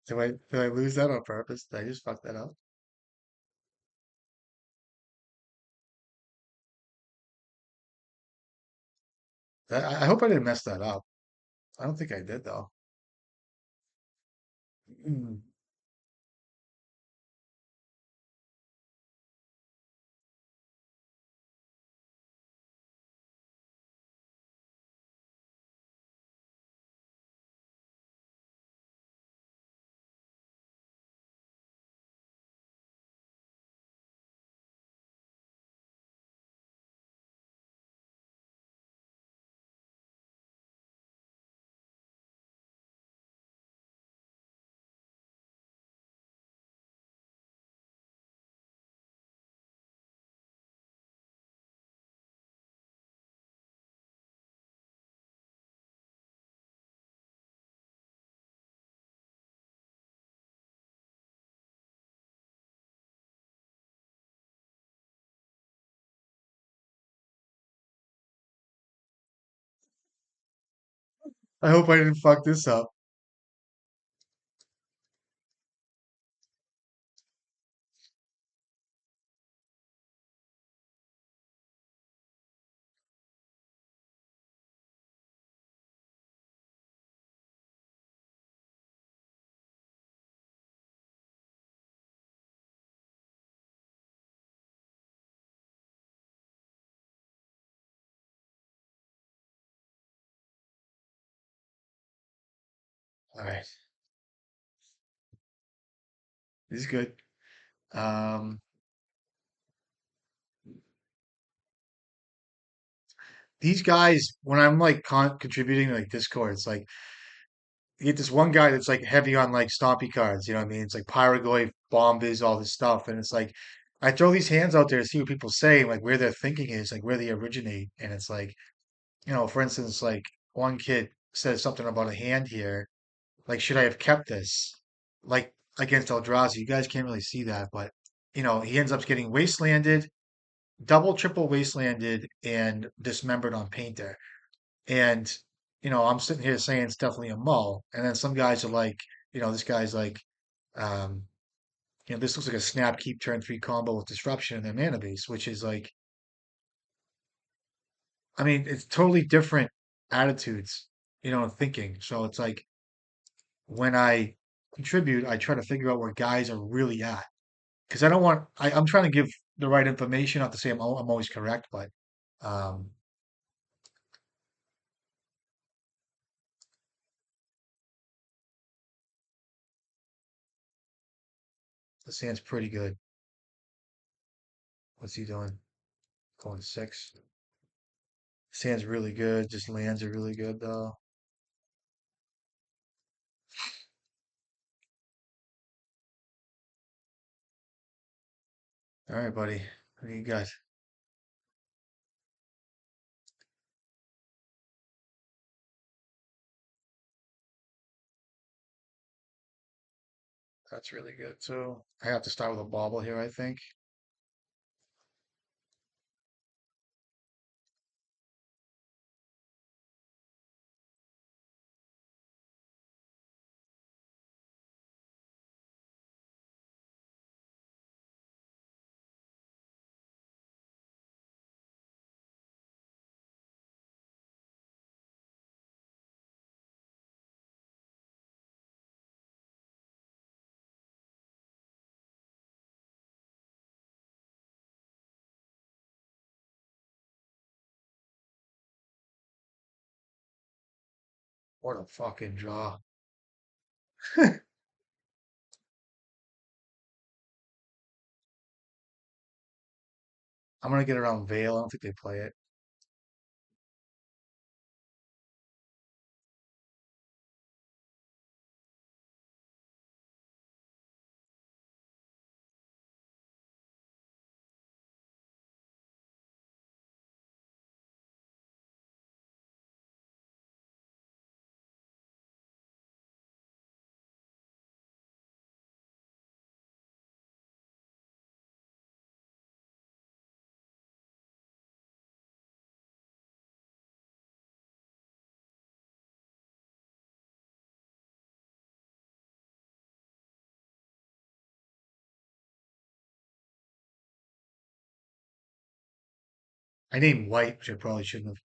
did I lose that on purpose? Did I just fuck that up? I hope I didn't mess that up. I don't think I did though. Mm. I hope I didn't fuck this up. All right, this is good. Um, these guys, when I'm like contributing to like Discord, it's like you get this one guy that's like heavy on like stompy cards. You know what I mean? It's like Pyrogoy, Bombas, all this stuff, and it's like I throw these hands out there to see what people say, like where their thinking is, like where they originate, and it's like for instance, like one kid says something about a hand here, like should I have kept this, like against Eldrazi? You guys can't really see that, but he ends up getting wastelanded, double, triple wastelanded, and dismembered on Painter. And, I'm sitting here saying it's definitely a mull. And then some guys are like, this guy's like, um, this looks like a snap, keep, turn three combo with disruption in their mana base, which is like, I mean, it's totally different attitudes, and thinking. So it's like when I contribute, I try to figure out where guys are really at. Because I'm trying to give the right information, not to say I'm always correct, but um, the sand's pretty good. What's he doing? Going six. Sand's really good. Just lands are really good though. All right, buddy. What do you got? That's really good. So I have to start with a bobble here, I think. What a fucking draw. I'm gonna get around Vale. I don't think they play it. I named White, which I probably shouldn't have.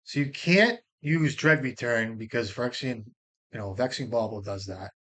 So you can't use Dread Return because Phyrexian, Vexing Bauble does that.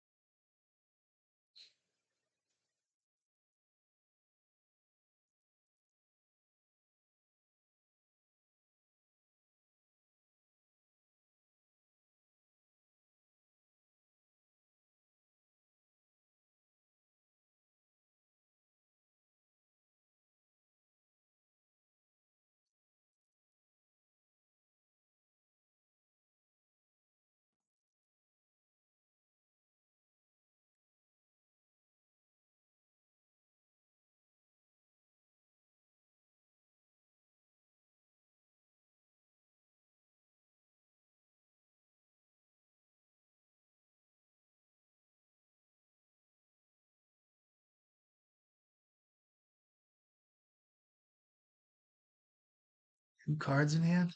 Two cards in hand?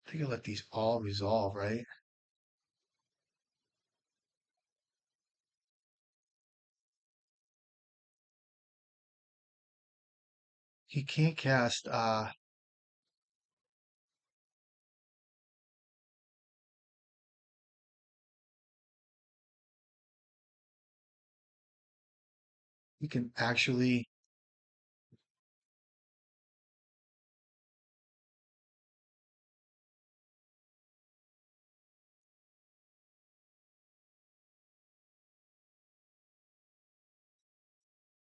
I think I let these all resolve, right? He can't cast he can actually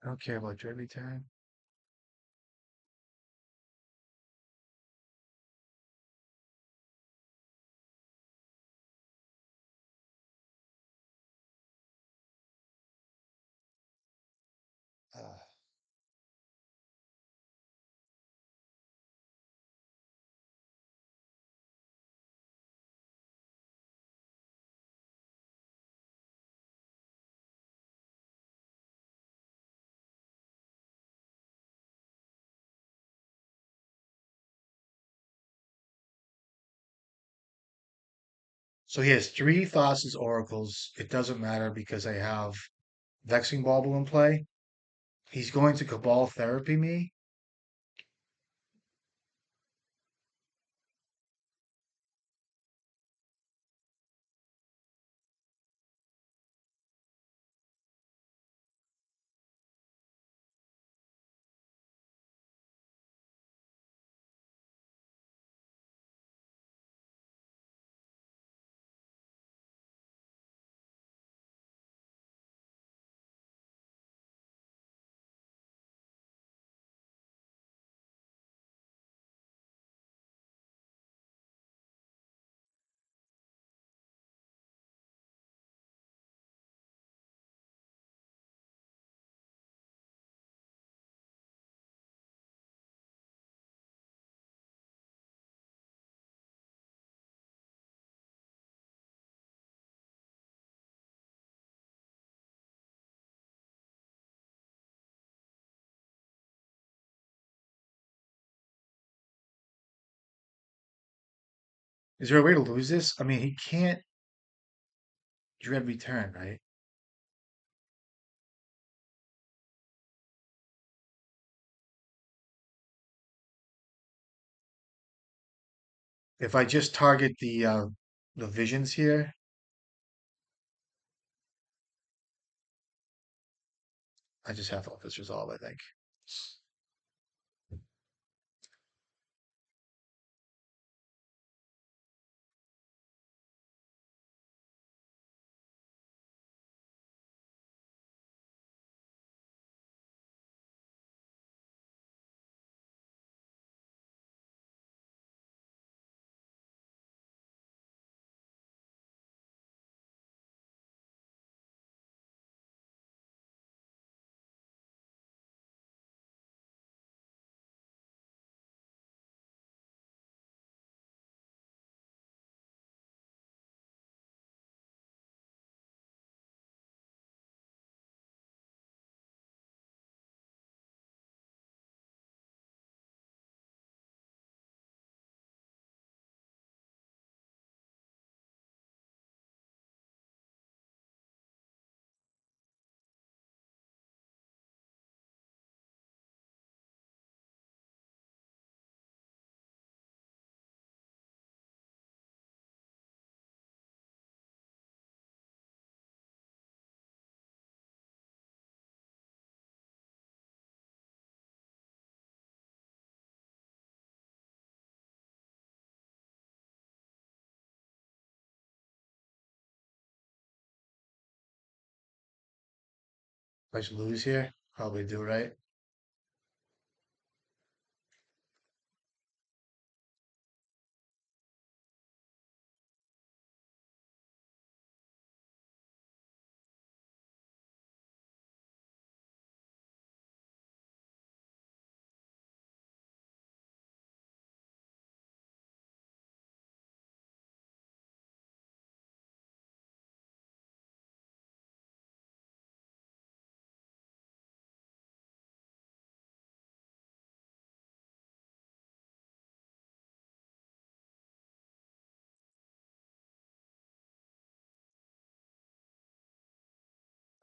I don't care about Dread Return. Uh, so he has three Thassa's Oracles. It doesn't matter because I have Vexing Bauble in play. He's going to Cabal Therapy me. Is there a way to lose this? I mean, he can't Dread Return, right? If I just target the visions here, I just have to let this resolve, I think. If I should lose here, probably do right.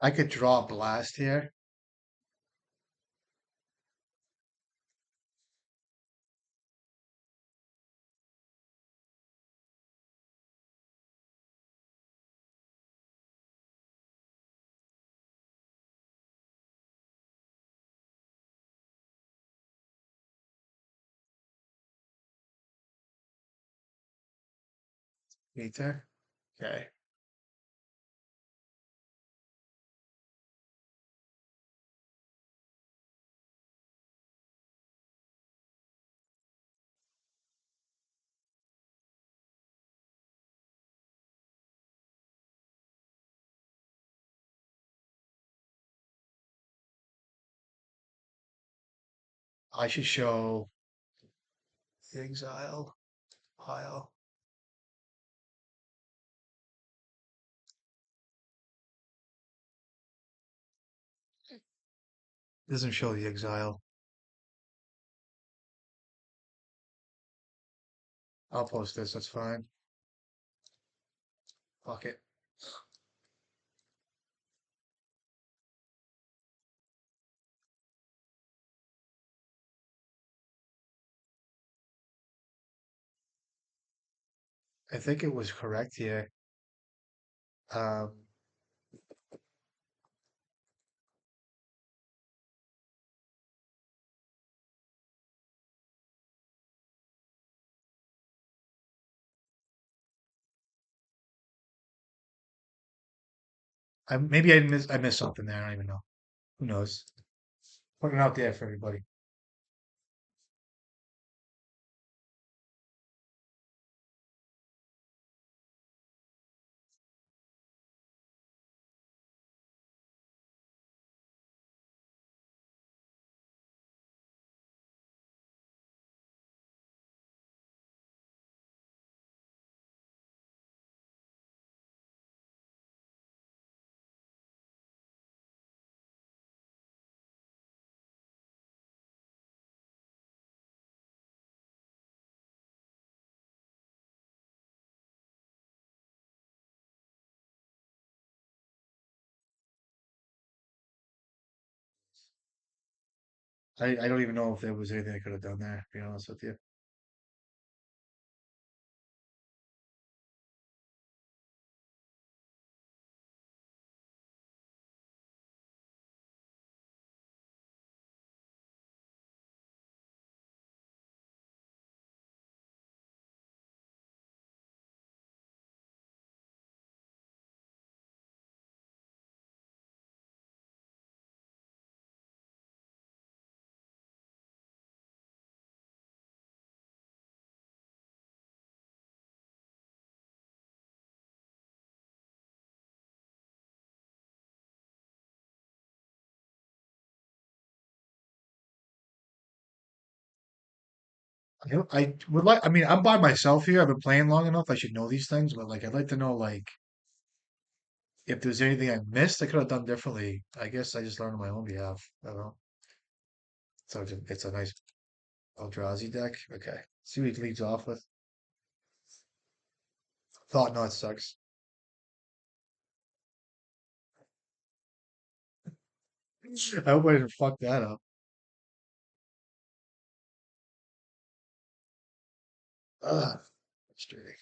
I could draw a blast here. Meter. Okay. I should show the exile pile. Doesn't show the exile. I'll post this. That's fine. Fuck it. I think it was correct here. Um, maybe I missed something there. I don't even know. Who knows? Putting it out there for everybody. I don't even know if there was anything I could have done there, to be honest with you. I would like. I mean, I'm by myself here. I've been playing long enough. I should know these things, but like, I'd like to know like if there's anything I missed, I could have done differently. I guess I just learned on my own behalf. I don't know. So it's a nice Eldrazi deck. Okay. See what he leads off with. Thought not sucks. I hope I didn't fuck that up. Ugh. Frustrating.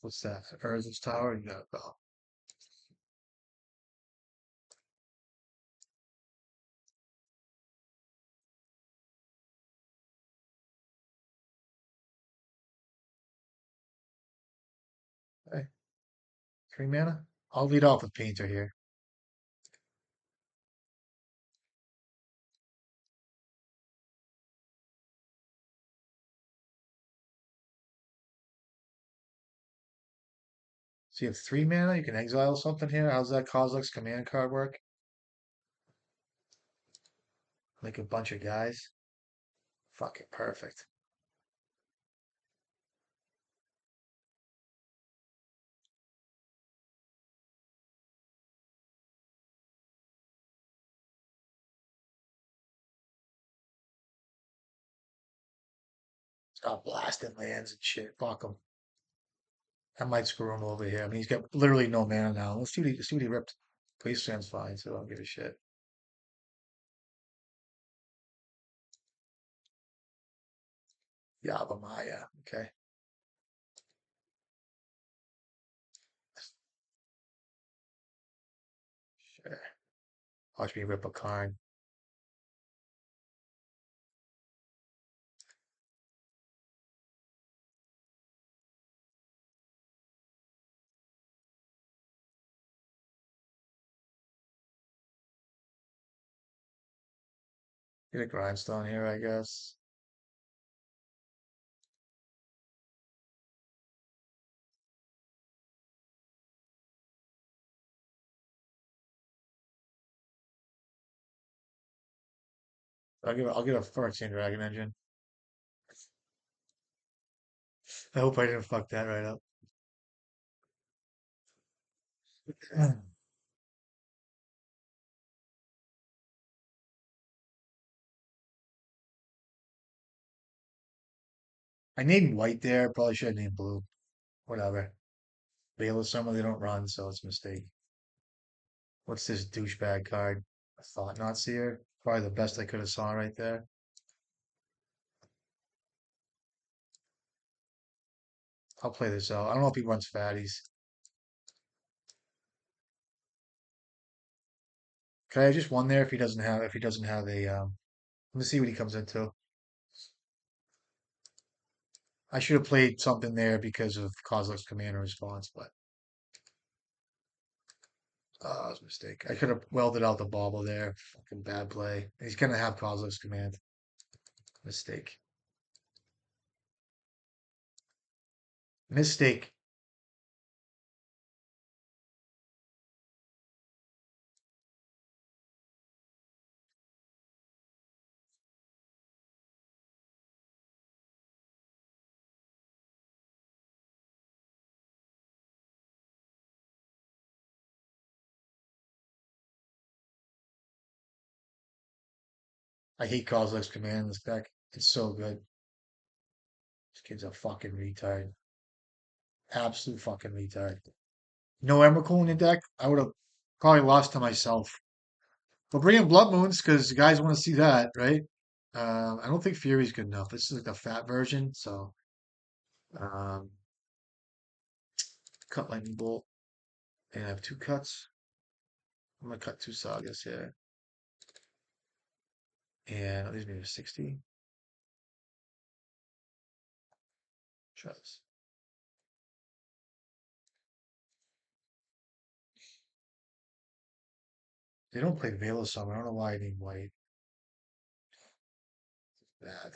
What's that? Urza's Tower? No. Oh, hey, 3 mana? I'll lead off with Painter here. So you have 3 mana? You can exile something here? How's that Kozilek's command card work? Like a bunch of guys? Fucking perfect. Stop blasting lands and shit. Fuck him. I might screw him over here. I mean, he's got literally no mana now. Let's see what he ripped. Wasteland's fine, so I don't give a shit. Yavimaya. Okay. Sure. Watch me rip a Karn. Get a grindstone here, I guess. I'll get a Phyrexian Dragon Engine. I hope I didn't fuck that right up. I named white there. Probably should have named blue. Whatever. Veil of Summer, they don't run, so it's a mistake. What's this douchebag card? A Thought Not Seer. Probably the best I could have saw right there. I'll play this out. I don't know if he runs fatties. Can I have just one there if he doesn't have a let me see what he comes into. I should have played something there because of Kozilek's command and response, but it was a mistake. I could have welded out the bauble there. Fucking bad play. He's gonna have Kozilek's command. Mistake. Mistake. I hate Kozilek's command in this deck. It's so good. This kid's a fucking retard. Absolute fucking retard. No Emrakul in the deck, I would have probably lost to myself. But bring in Blood Moons because the guys want to see that, right? I don't think Fury's good enough. This is like the fat version, so um, cut Lightning Bolt, and I have two cuts. I'm gonna cut two Sagas here, and these maybe 60. Try this. They don't play Veil of Summer. I don't know why I named White. Bad.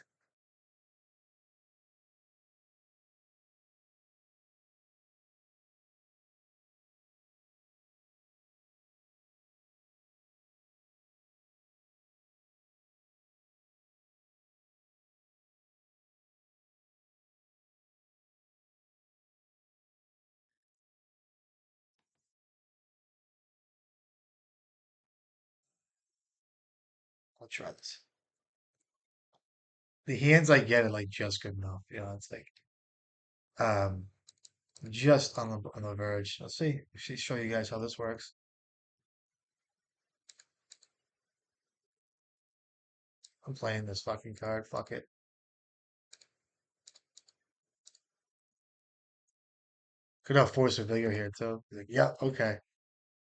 I'll try this. The hands I get are like just good enough. It's like um just on the verge. Let's see. Show you guys how this works. I'm playing this fucking card. Fuck it. Could have Force of Vigor here too. Like, yeah, okay.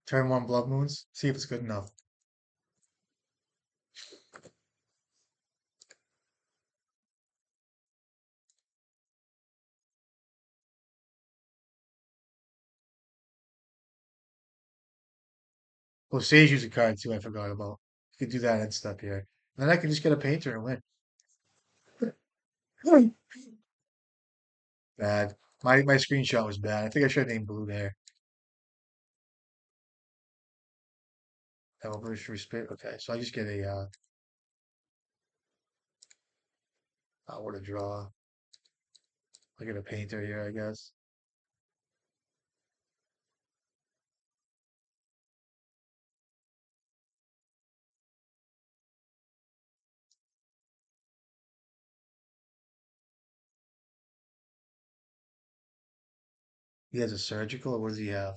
Turn one Blood Moons. See if it's good enough. Oh, Sage use a card too. I forgot about. You could do that and stuff here. And then I can just get a painter and win. Bad. My screenshot was bad. I think I should have named Blue there. Evolutionary Spirit. Okay, so I just get what to draw. I get a painter here, I guess. He has a surgical, or what does he have?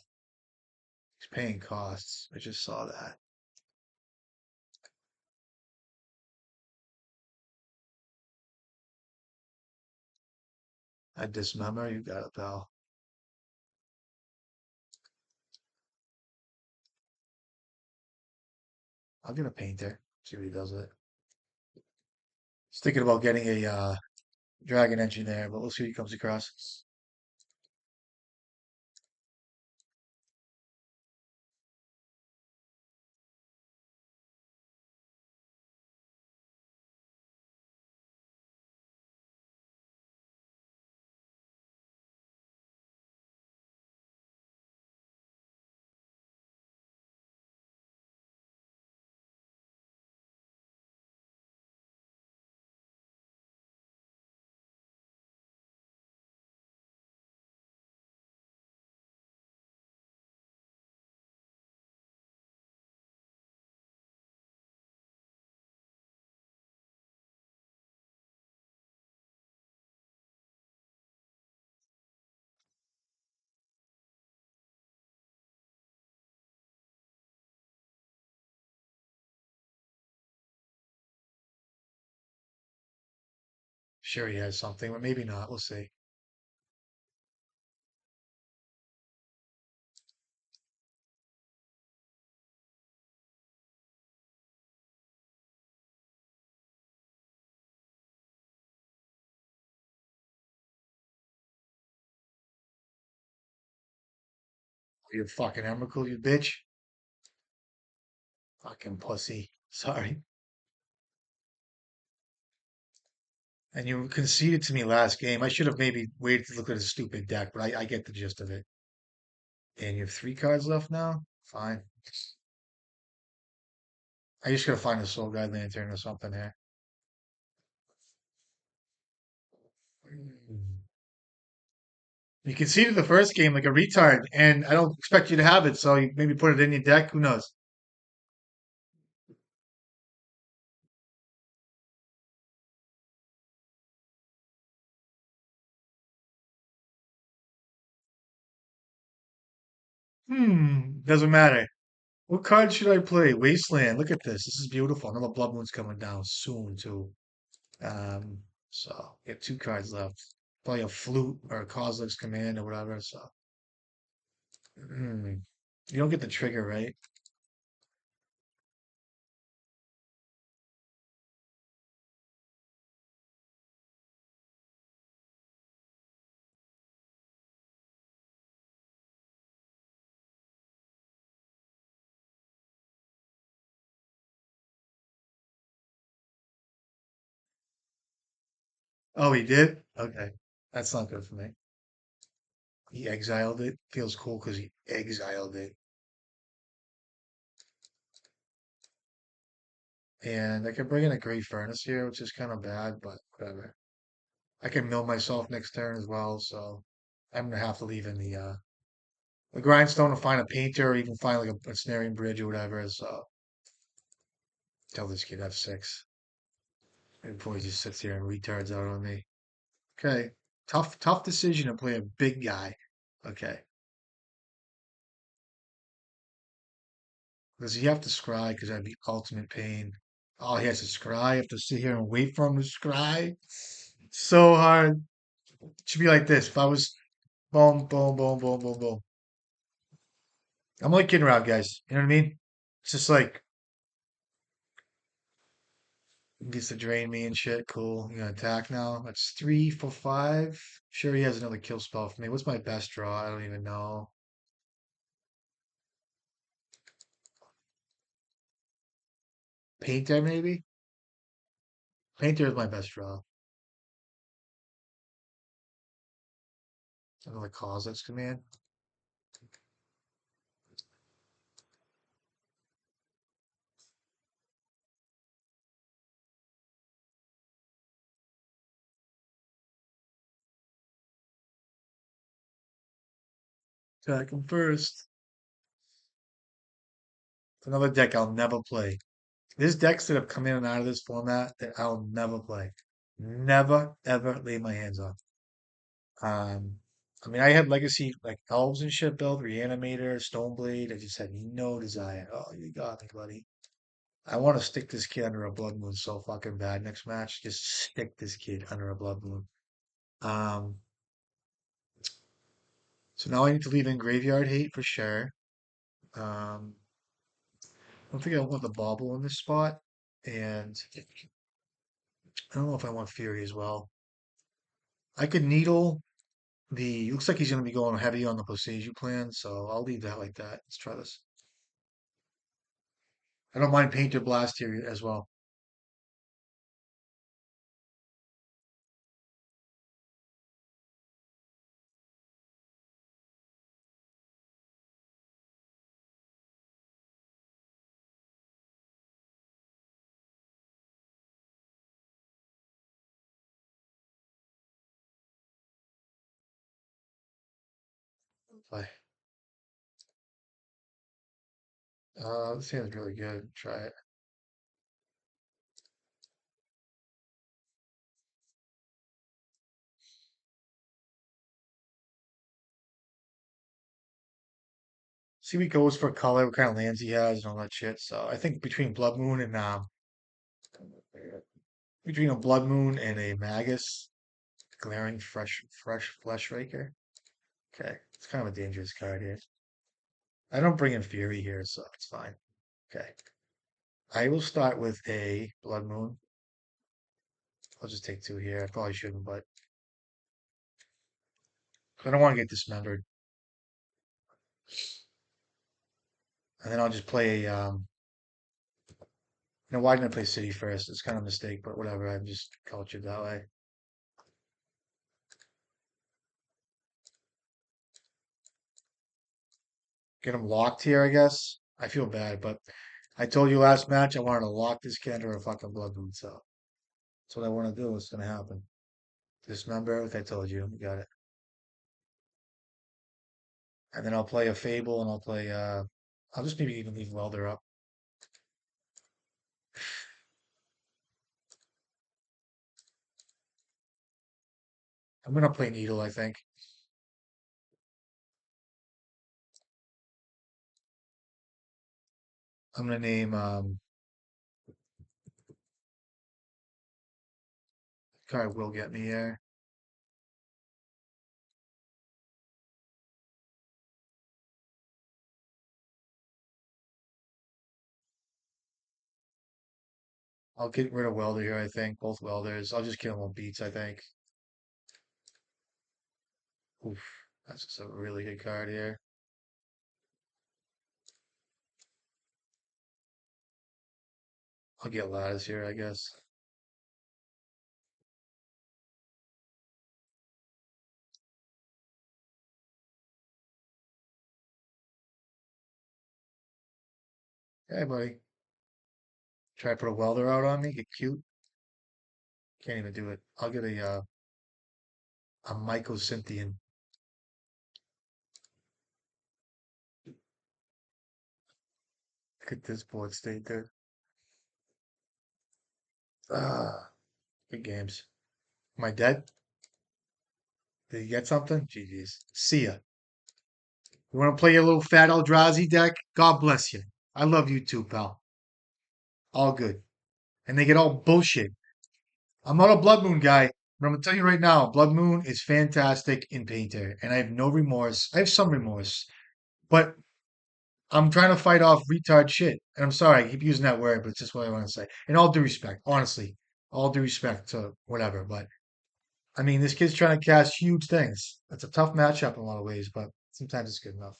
He's paying costs. I just saw that. I dismember. You got it, pal. I'll get a painter. See what he does with it. He's thinking about getting a dragon engine there, but we'll see what he comes across. Sure, he has something, but maybe not. We'll see. You fucking Emrakul, you bitch. Fucking pussy. Sorry. And you conceded to me last game. I should have maybe waited to look at a stupid deck, but I get the gist of it. And you have three cards left now? Fine. I just gotta find a Soul Guide Lantern or something here. You conceded the first game like a retard, and I don't expect you to have it, so you maybe put it in your deck. Who knows? Doesn't matter. What card should I play? Wasteland. Look at this. This is beautiful. Another Blood Moon's coming down soon, too. Um, so get two cards left. Probably a Flute or a Kozilek's Command or whatever. So, hmm. You don't get the trigger, right? Oh, he did? Okay. That's not good for me. He exiled it. Feels cool because he exiled it. And I can bring in a Great Furnace here, which is kind of bad, but whatever. I can mill myself next turn as well, so I'm gonna have to leave in the grindstone to find a painter or even find like a snaring bridge or whatever. So Tell this kid F6. And before he just sits here and retards out on me. Okay. Tough decision to play a big guy. Okay. Does he have to scry? Because that'd be ultimate pain. Oh, he has to scry. I have to sit here and wait for him to scry. So hard. It should be like this. If I was boom, boom, boom, boom, boom, boom. I'm like kidding around, guys. You know what I mean? It's just like he gets to drain me and shit. Cool. You gonna attack now? That's 3 for 5. Sure, he has another kill spell for me. What's my best draw? I don't even know. Painter, maybe? Painter is my best draw. Another causeless command. Attack him first. Another deck I'll never play. There's decks that have come in and out of this format that I'll never play. Never, ever lay my hands on. I mean, I had Legacy like Elves and shit built, Reanimator, Stoneblade. I just had no desire. Oh, you got me, buddy. I want to stick this kid under a Blood Moon so fucking bad next match. Just stick this kid under a Blood Moon. Um, so now I need to leave in Graveyard Hate for sure. Um, I don't think I want the Bauble in this spot. And I don't know if I want Fury as well. I could Needle the. Looks like he's going to be going heavy on the Poseiju plan, so I'll leave that like that. Let's try this. I don't mind Painter Blast here as well. Play. This hand's really good. Try it. See what he goes for color, what kind of lands he has, and all that shit. So I think between a Blood Moon and a Magus, glaring fresh flesh raker. Okay, it's kind of a dangerous card here. I don't bring in Fury here, so it's fine. Okay, I will start with a Blood Moon. I'll just take two here. I probably shouldn't, but I don't want to get dismembered. And then I'll just play. Why didn't I play City first? It's kind of a mistake, but whatever. I'm just cultured that way. Get him locked here, I guess. I feel bad, but I told you last match I wanted to lock this kid under a fucking Blood Moon, so that's what I want to do. It's gonna happen. Dismember, like I told you. You got it. And then I'll play a Fable, and I'll play. I'll just maybe even leave Welder up. I'm gonna play Needle, I think. I'm gonna name card will get me here. I'll get rid of Welder here, I think. Both Welders. I'll just kill him with beats, I think. Oof. That's just a really good card here. I'll get Lattice here, I guess. Hey, buddy. Try to put a Welder out on me, get cute. Can't even do it. I'll get a Mycocynthian. Look at this board state there. Good games. Am I dead? Did you get something? GG's. See ya. You want to play your little fat Eldrazi deck? God bless you. I love you too, pal. All good. And they get all bullshit. I'm not a Blood Moon guy, but I'm gonna tell you right now, Blood Moon is fantastic in Painter, and I have no remorse. I have some remorse, but I'm trying to fight off retard shit. And I'm sorry, I keep using that word, but it's just what I want to say. In all due respect, honestly, all due respect to whatever. But I mean, this kid's trying to cast huge things. It's a tough matchup in a lot of ways, but sometimes it's good enough.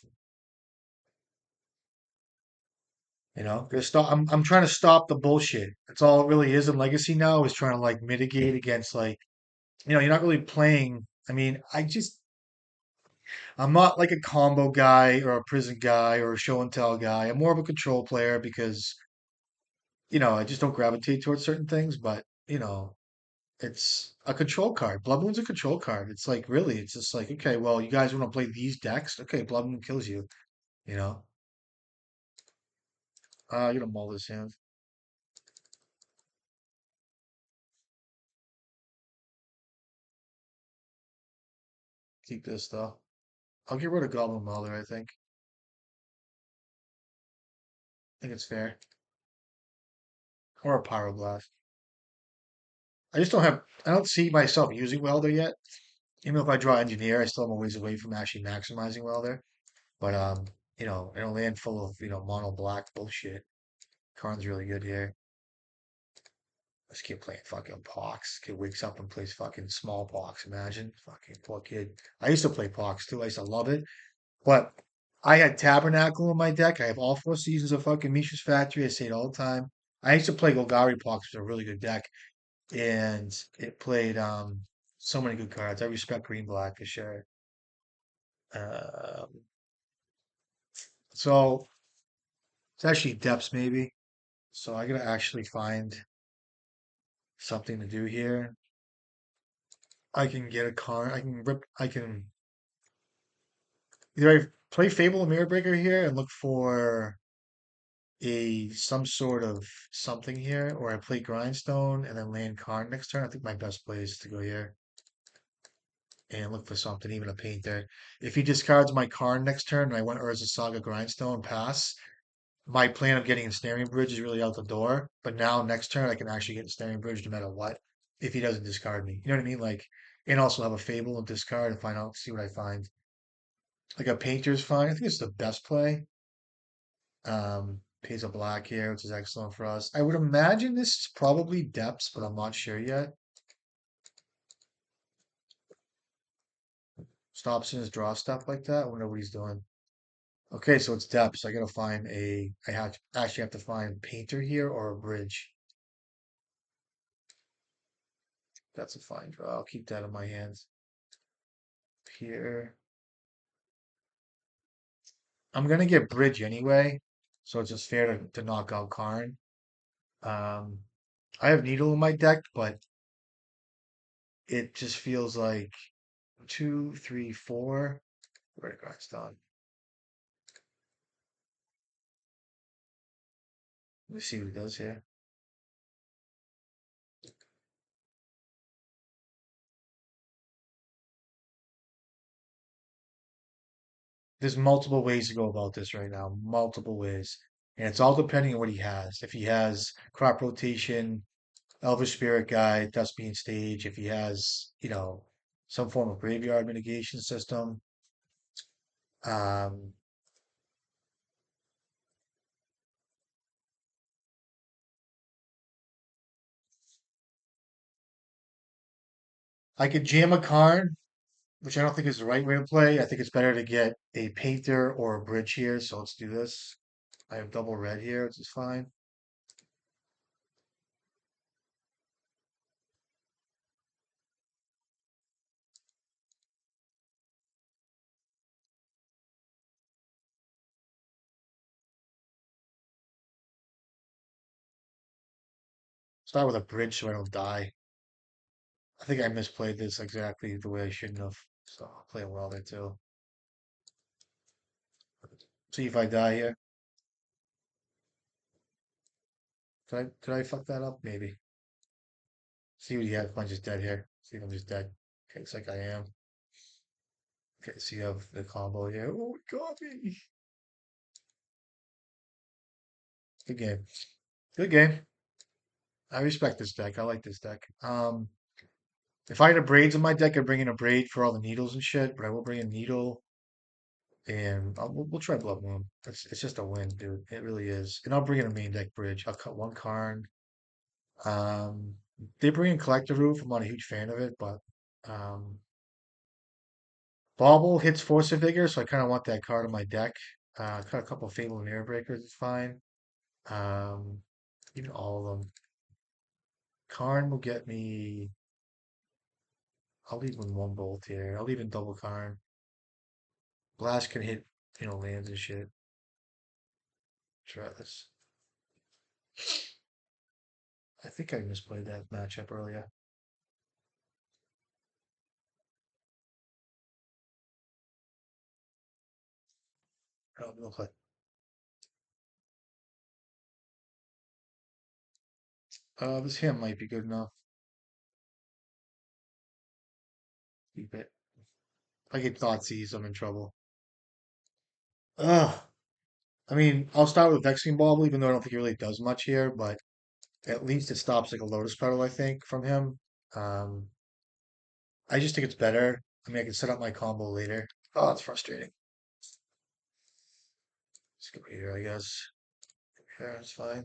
You know, I'm trying to stop the bullshit. That's all it really is in Legacy now is trying to like mitigate against like, you're not really playing. I mean, I'm not like a combo guy or a prison guy or a show and tell guy. I'm more of a control player because, I just don't gravitate towards certain things, but, it's a control card. Blood Moon's a control card. It's like really, it's just like, okay, well, you guys want to play these decks? Okay, Blood Moon kills you, you know. You know, mull this hand. Keep this though. I'll get rid of Goblin Mauler, I think. I think it's fair. Or a Pyroblast. I don't see myself using Welder yet. Even if I draw Engineer, I still am a ways away from actually maximizing Welder. But in a land full of, mono black bullshit, Karn's really good here. Let's keep playing fucking Pox. Kid wakes up and plays fucking Smallpox. Imagine. Fucking poor kid. I used to play Pox too. I used to love it. But I had Tabernacle in my deck. I have all four seasons of fucking Mishra's Factory. I say it all the time. I used to play Golgari Pox, which is a really good deck. And it played so many good cards. I respect Green Black for sure. Um, so it's actually depths maybe. So I gotta actually find something to do here. I can get a card. I can either I play Fable and Mirror Breaker here and look for some sort of something here, or I play Grindstone and then land Karn next turn. I think my best play is to go here and look for something, even a painter. If he discards my Karn next turn and I went Urza Saga Grindstone pass, my plan of getting a Snaring Bridge is really out the door. But now next turn I can actually get a Snaring Bridge no matter what if he doesn't discard me. You know what I mean? Like, and also have a Fable and discard and find out, see what I find. Like a painter's fine. I think it's the best play. Pays a black here, which is excellent for us. I would imagine this is probably depths, but I'm not sure yet. Stops in his draw stuff like that. I wonder what he's doing. Okay, so it's depths. I gotta find actually have to find painter here or a bridge. That's a fine draw. I'll keep that in my hands. Here. I'm gonna get bridge anyway, so it's just fair to knock out Karn. Um, I have needle in my deck, but it just feels like 2, 3, 4. Right, Grindstone. Let me see what he does here. There's multiple ways to go about this right now, multiple ways. And it's all depending on what he has. If he has crop rotation, Elvish Spirit Guide, Thespian Stage, if he has, some form of graveyard mitigation system. Um, I could jam a Karn, which I don't think is the right way to play. I think it's better to get a painter or a bridge here. So let's do this. I have double red here, which is fine. Start with a bridge so I don't die. I think I misplayed this exactly the way I shouldn't have. So I'll play it well there too. See if I die here. Did I fuck that up? Maybe. See what you have if I'm just dead here. See if I'm just dead. Okay, it's like I am. Okay, so you have the combo here. Oh, it got me. Good game. Good game. I respect this deck. I like this deck. If I had a braids in my deck, I'd bring in a braid for all the needles and shit, but I will bring a needle and we'll try Blood Moon. It's just a win, dude. It really is. And I'll bring in a main deck bridge. I'll cut one Karn. Um, they bring in Collector Roof. I'm not a huge fan of it, but um, Bauble hits Force of Vigor, so I kind of want that card in my deck. Cut a couple of Fable and Mirror Breakers. It's fine. Um, even all of them. Karn will get me. I'll leave in one bolt here. I'll leave in double Karn. Blast can hit, lands and shit. Try this. I think I misplayed that matchup earlier. Oh, no play. This hand might be good enough. Keep it. If I get Thoughtseize, I'm in trouble. Ugh. I mean, I'll start with Vexing Bauble, even though I don't think it really does much here, but at least it stops like a Lotus Petal, I think, from him. Um, I just think it's better. I mean, I can set up my combo later. Oh, it's frustrating. Let's go here, I guess. Yeah, it's fine.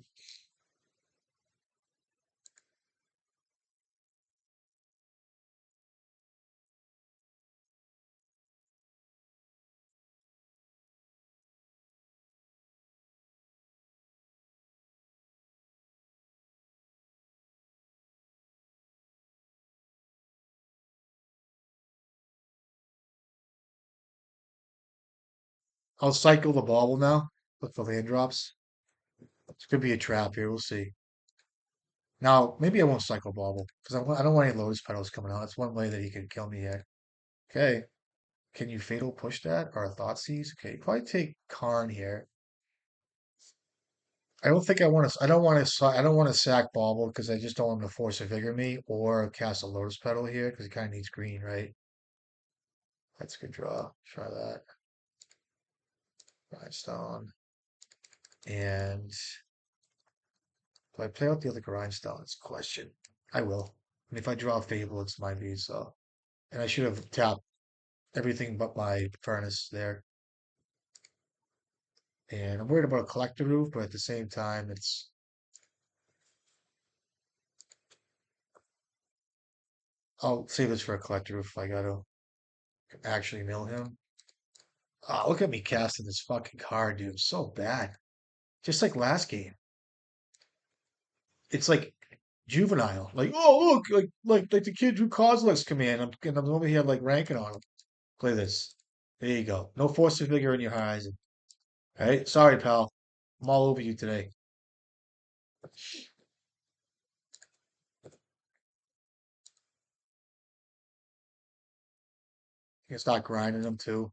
I'll cycle the Bauble now. Look for land drops. It's gonna be a trap here. We'll see. Now, maybe I won't cycle Bauble because I don't want any Lotus Petals coming out. That's one way that he could kill me here. Okay. Can you Fatal push that or a Thoughtseize? Okay, probably take Karn here. I don't think I want to. I don't want to. I don't want to sack Bauble because I just don't want him to force a Vigor me or cast a Lotus Petal here because he kind of needs green, right? That's a good draw. Try that. Grindstone. And do I play out the other Grindstone? It's a question. I will. And if I draw a Fable, it's my V. So, and I should have tapped everything but my Furnace there. And I'm worried about a Collector Roof, but at the same time, I'll save this for a Collector Roof if I gotta actually mill him. Oh, look at me casting this fucking card, dude. So bad. Just like last game. It's like juvenile. Like, oh look, like the kid who Kozilek's command. And I'm over here like ranking on him. Play this. There you go. No force of vigor in your horizon. All right. Sorry, pal. I'm all over you today. You can start grinding them too.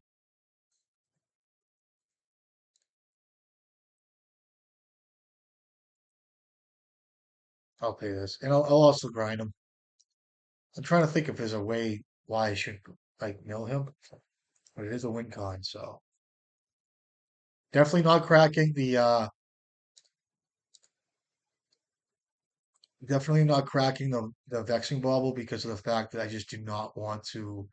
I'll play this. And I'll also grind them. I'm trying to think if there's a way why I should like mill him. But it is a win con, so definitely not cracking the vexing bauble because of the fact that I just do not want to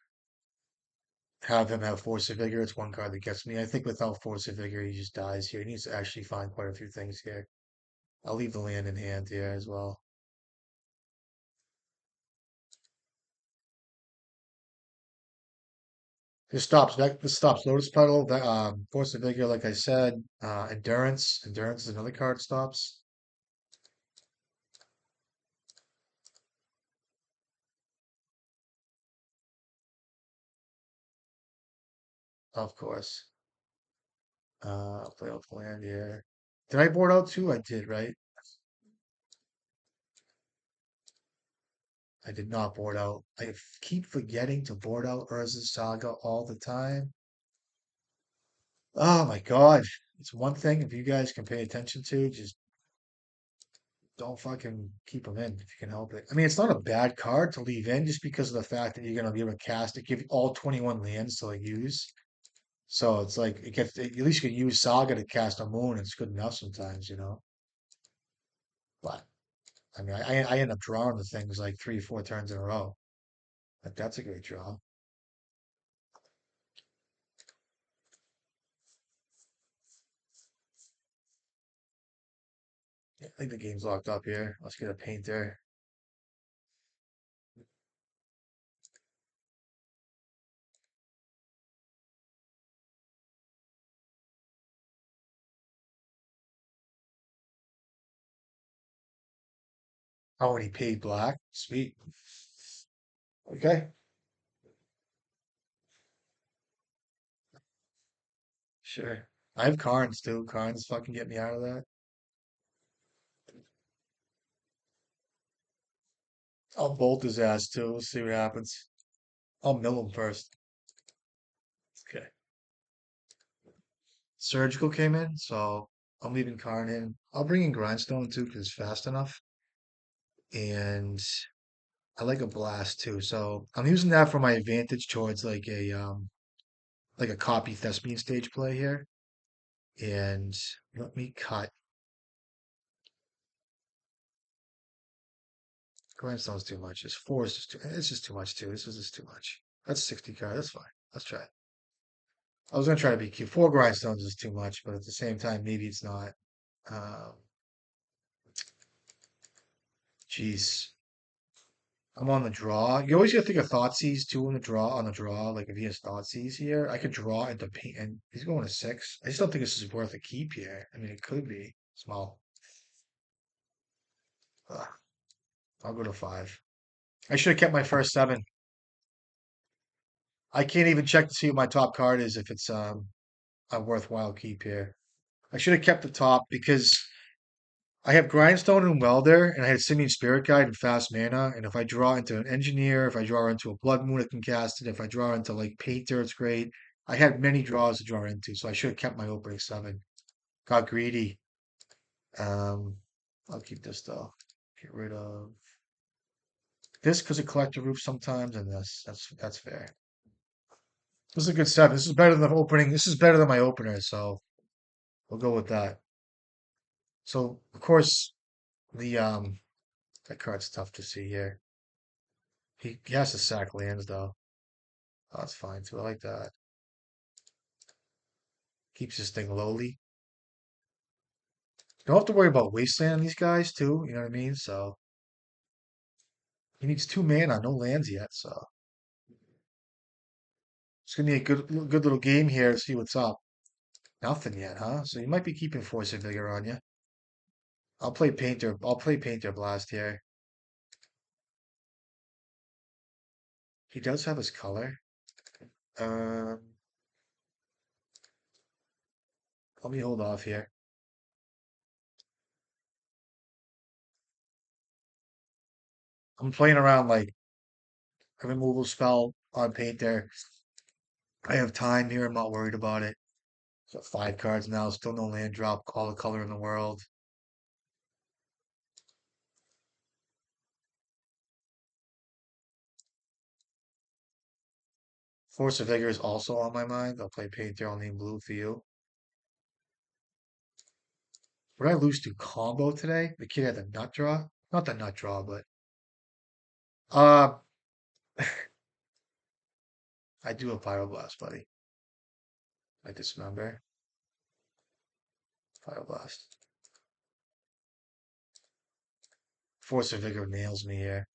have him have force of vigor. It's one card that gets me. I think without force of vigor, he just dies here. He needs to actually find quite a few things here. I'll leave the land in hand here as well. This stops Lotus Petal. Force of vigor, like I said. Endurance. Endurance is another card stops. Of course. Play off the land here. Did I board out two? I did, right? I did not board out. Keep forgetting to board out Urza's Saga all the time. Oh my God. It's one thing if you guys can pay attention to, just don't fucking keep them in if you can help it. I mean, it's not a bad card to leave in just because of the fact that you're gonna be able to cast it, give you all 21 lands to like use. So it's like it gets at least you can use Saga to cast a moon. It's good enough sometimes. But I mean, I end up drawing the things like 3, 4 turns in a row. Like that's a great draw. Yeah, I think the game's locked up here. Let's get a painter. Oh, and he paid black. Sweet. Okay, sure. I have Karns too. Karns fucking get me out of that. I'll bolt his ass too. We'll see what happens. I'll mill him first. Okay. Surgical came in, so I'm leaving Karn in. I'll bring in Grindstone too because it's fast enough. And I like a blast too. So I'm using that for my advantage towards like a copy Thespian stage play here. And let me cut. Grindstone's too much. It's four is just too. It's just too much too. This is just too much. That's 60 card. That's fine. Let's try it. I was gonna try to be cute. Four grindstones is too much, but at the same time, maybe it's not. Um, Jeez, I'm on the draw. You always gotta think of Thoughtseize too on the draw. On the draw, like if he has Thoughtseize here, I could draw into paint, and he's going to six. I just don't think this is worth a keep here. I mean, it could be small. Ugh, I'll go to five. I should have kept my first seven. I can't even check to see what my top card is if it's a worthwhile keep here. I should have kept the top because I have Grindstone and Welder, and I had Simian Spirit Guide and Fast Mana. And if I draw into an Engineer, if I draw into a Blood Moon, I can cast it. If I draw into like Painter, it's great. I had many draws to draw into, so I should have kept my opening seven. Got greedy. Um, I'll keep this though. Get rid of this because it collector roof sometimes, and this. That's fair. This is a good seven. This is better than the opening. This is better than my opener, so we'll go with that. So of course the that card's tough to see here. He has to sack lands though. Oh, that's fine too. I like that. Keeps this thing lowly. You don't have to worry about wasteland on these guys too. You know what I mean? So he needs 2 mana, no lands yet. So it's gonna be a good little game here to see what's up. Nothing yet, huh? So you might be keeping Force of Vigor on you. I'll play Painter. I'll play Painter Blast here. He does have his color. Um, Let me hold off here. I'm playing around like a removal spell on Painter. I have time here. I'm not worried about it. Got 5 cards now. Still no land drop. All the color in the world. Force of Vigor is also on my mind. I'll play Painter. I'll name blue for you. Would I lose to combo today? The kid had the nut draw. Not the nut draw, but uh, I do have Pyroblast, buddy. I dismember. Pyroblast. Force of Vigor nails me here.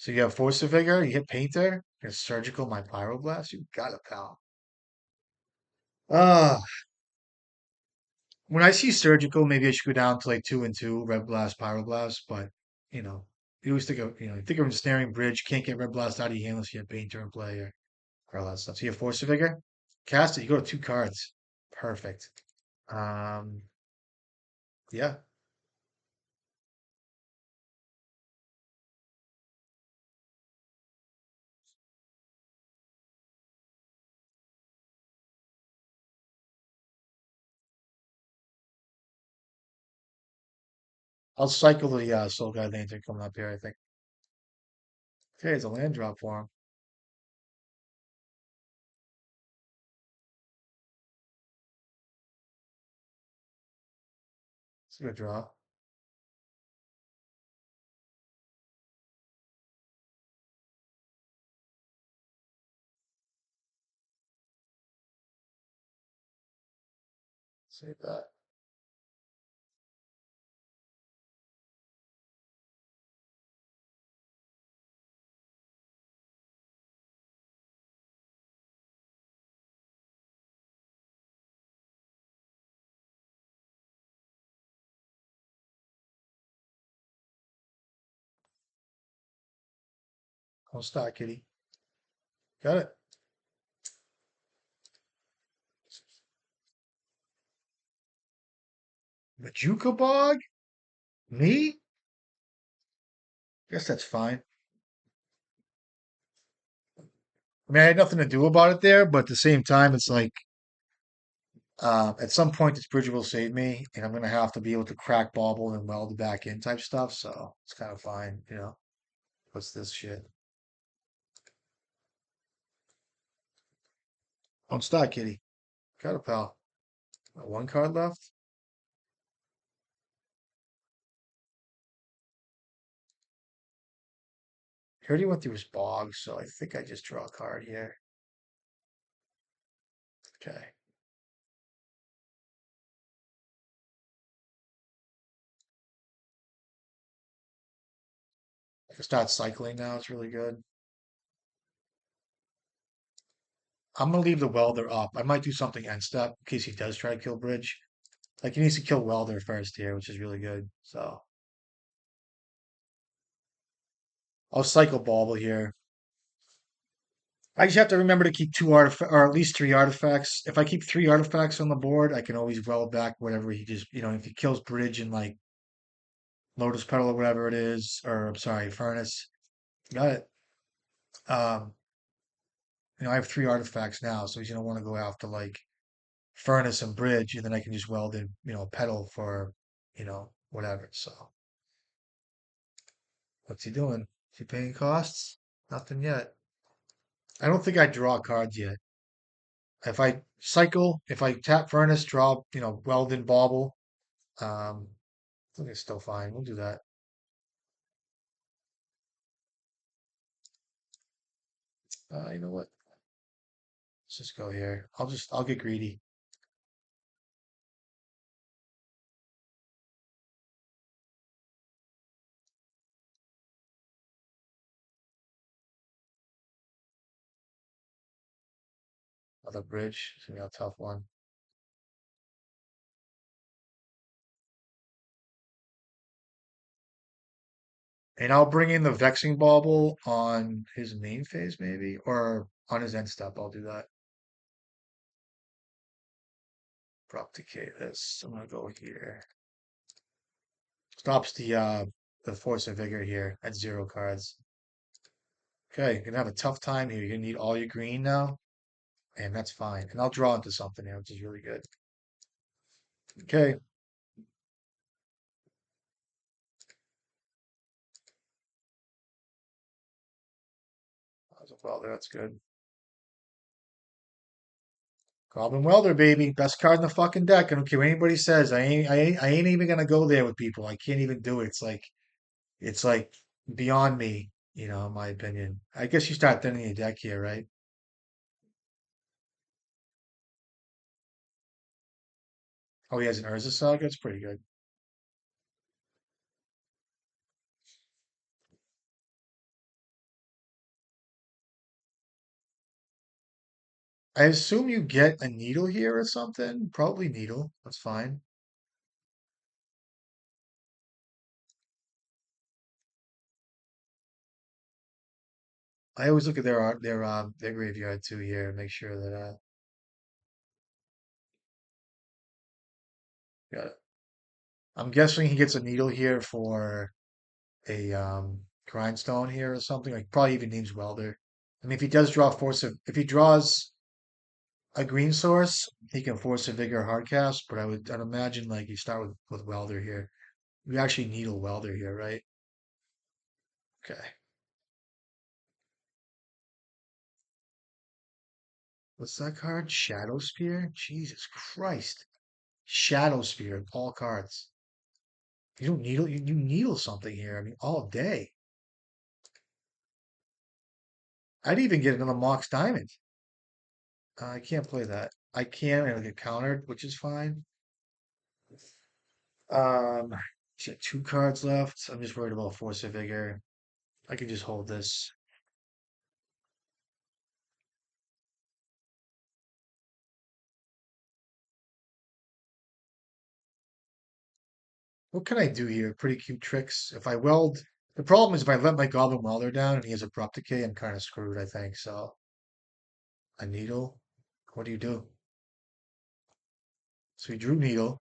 So you have Force of Vigor. You hit Painter. You're surgical my Pyroblast. You got it, pal. Ah, when I see surgical, maybe I should go down to like 2 and 2, Red Blast, Pyroblast. But you know, you always think of ensnaring bridge. Can't get Red Blast out of your hand unless you have Painter in play. for all that stuff. So you have Force of Vigor? Cast it, you go to 2 cards. Perfect. Um, yeah. I'll cycle the Soul Guide Lantern coming up here, I think. Okay, it's a land drop for him. It's a good draw. Save that. Don't stop, kitty. Got it. Majuka Bog? Me? Guess that's fine. I mean, I had nothing to do about it there, but at the same time, it's like at some point this bridge will save me, and I'm gonna have to be able to crack bauble and weld it back in type stuff. So it's kind of fine, you know. What's this shit? Don't stop, kitty. Got a pal. Got 1 card left. He already went through his bog, so I think I just draw a card here. Okay. I can start cycling now. It's really good. I'm gonna leave the welder up. I might do something end step in case he does try to kill bridge. Like he needs to kill welder first here, which is really good. So I'll cycle bauble here. I just have to remember to keep 2 artifacts, or at least 3 artifacts. If I keep 3 artifacts on the board, I can always weld back whatever he just, if he kills bridge and like lotus petal or whatever it is, or I'm sorry, furnace. Got it. Um, I have 3 artifacts now, so he's gonna want to go after like furnace and bridge, and then I can just weld in, petal for, whatever. So what's he doing? Is he paying costs? Nothing yet. I don't think I draw cards yet. If I cycle, if I tap furnace, draw, weld in bauble. I think it's still fine. We'll do that. You know what? Let's just go here. I'll get greedy. Another bridge. It's gonna be a tough one. And I'll bring in the vexing bauble on his main phase, maybe, or on his end step. I'll do that. Propagate this. I'm gonna go here. Stops the force of vigor here at 0 cards. Okay, you're gonna have a tough time here. You're gonna need all your green now, and that's fine. And I'll draw into something here, which is really good. Okay, well, that's good. Goblin Welder, baby, best card in the fucking deck. I don't care what anybody says. I ain't even gonna go there with people. I can't even do it. It's like beyond me, in my opinion. I guess you start thinning your deck here, right? Oh, he has an Urza Saga. That's pretty good. I assume you get a needle here or something. Probably needle. That's fine. I always look at their graveyard too here and make sure that got it. I'm guessing he gets a needle here for a grindstone here or something. Like probably even names welder. I mean, if he does draw if he draws a green source, he can force a vigor hardcast. But I'd imagine like you start with welder here. We actually needle welder here, right? Okay. What's that card? Shadow Spear? Jesus Christ. Shadow Spear, all cards. You don't needle you needle something here. I mean, all day. I'd even get another Mox Diamond. I can't play that. I can, and it'll get countered, which is fine. She's got two cards left. I'm just worried about Force of Vigor. I can just hold this. What can I do here? Pretty cute tricks. If I weld, the problem is if I let my Goblin Welder down and he has Abrupt Decay, I'm kind of screwed, I think. So, a Needle. What do you do? So you drew Needle.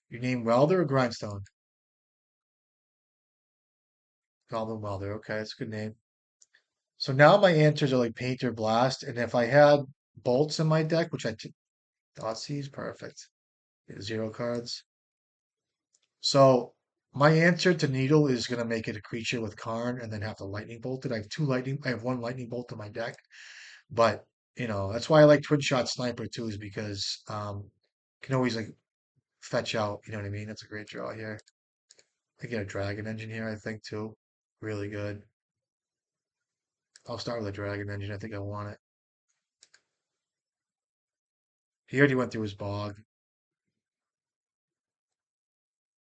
You name Welder or Grindstone? Goblin Welder. Okay, that's a good name. So now my answers are like Painter Blast, and if I had bolts in my deck, which Thoughtseize, perfect. Zero cards. So my answer to Needle is gonna make it a creature with Karn and then have to lightning bolt it. I have one lightning bolt in my deck, but that's why I like Twin Shot Sniper too, is because can always like fetch out, you know what I mean? That's a great draw here. I get a Dragon Engine here, I think too. Really good. I'll start with a Dragon Engine. I think I want it. He already went through his bog.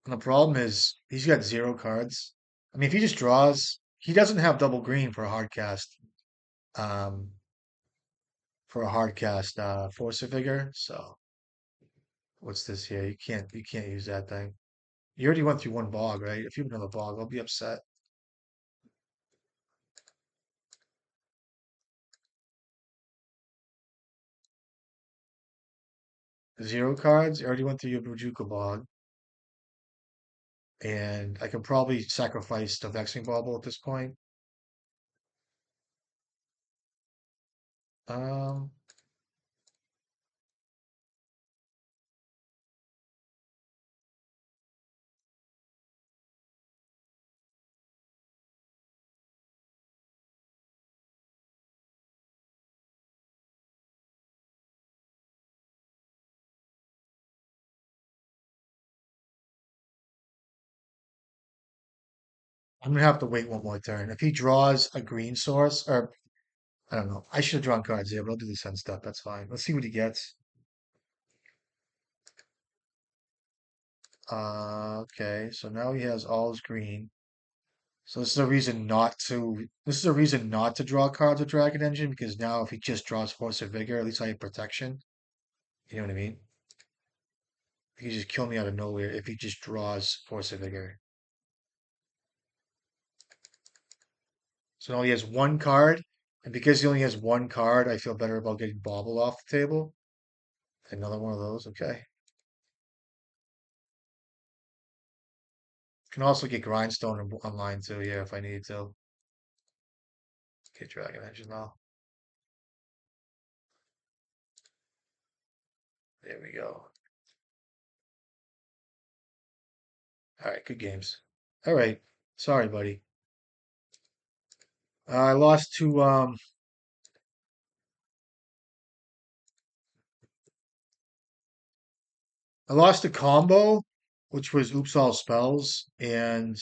And the problem is he's got zero cards. I mean, if he just draws, he doesn't have double green um, for a hard cast Force of Vigor. So what's this here? You can't use that thing. You already went through one bog, right? If you have another bog, I'll be upset. Zero cards. You already went through your Bujuka bog, and I can probably sacrifice the Vexing Bauble at this point. Um, I'm gonna have to wait one more turn. If he draws a green source, or I don't know, I should have drawn cards here, but I'll do the sun stuff. That's fine. Let's see what he gets. Okay, so now he has all his green. So this is a reason not to draw cards with Dragon Engine, because now if he just draws Force of Vigor, at least I have protection. You know what I mean? He can just kill me out of nowhere if he just draws Force of Vigor. So now he has one card, and because he only has one card, I feel better about getting Bobble off the table. Another one of those, okay. Can also get Grindstone online too, yeah, if I need to. Get Dragon Engine now. There we go. All right, good games. All right, sorry, buddy. I lost to I lost a combo, which was Oops All Spells, and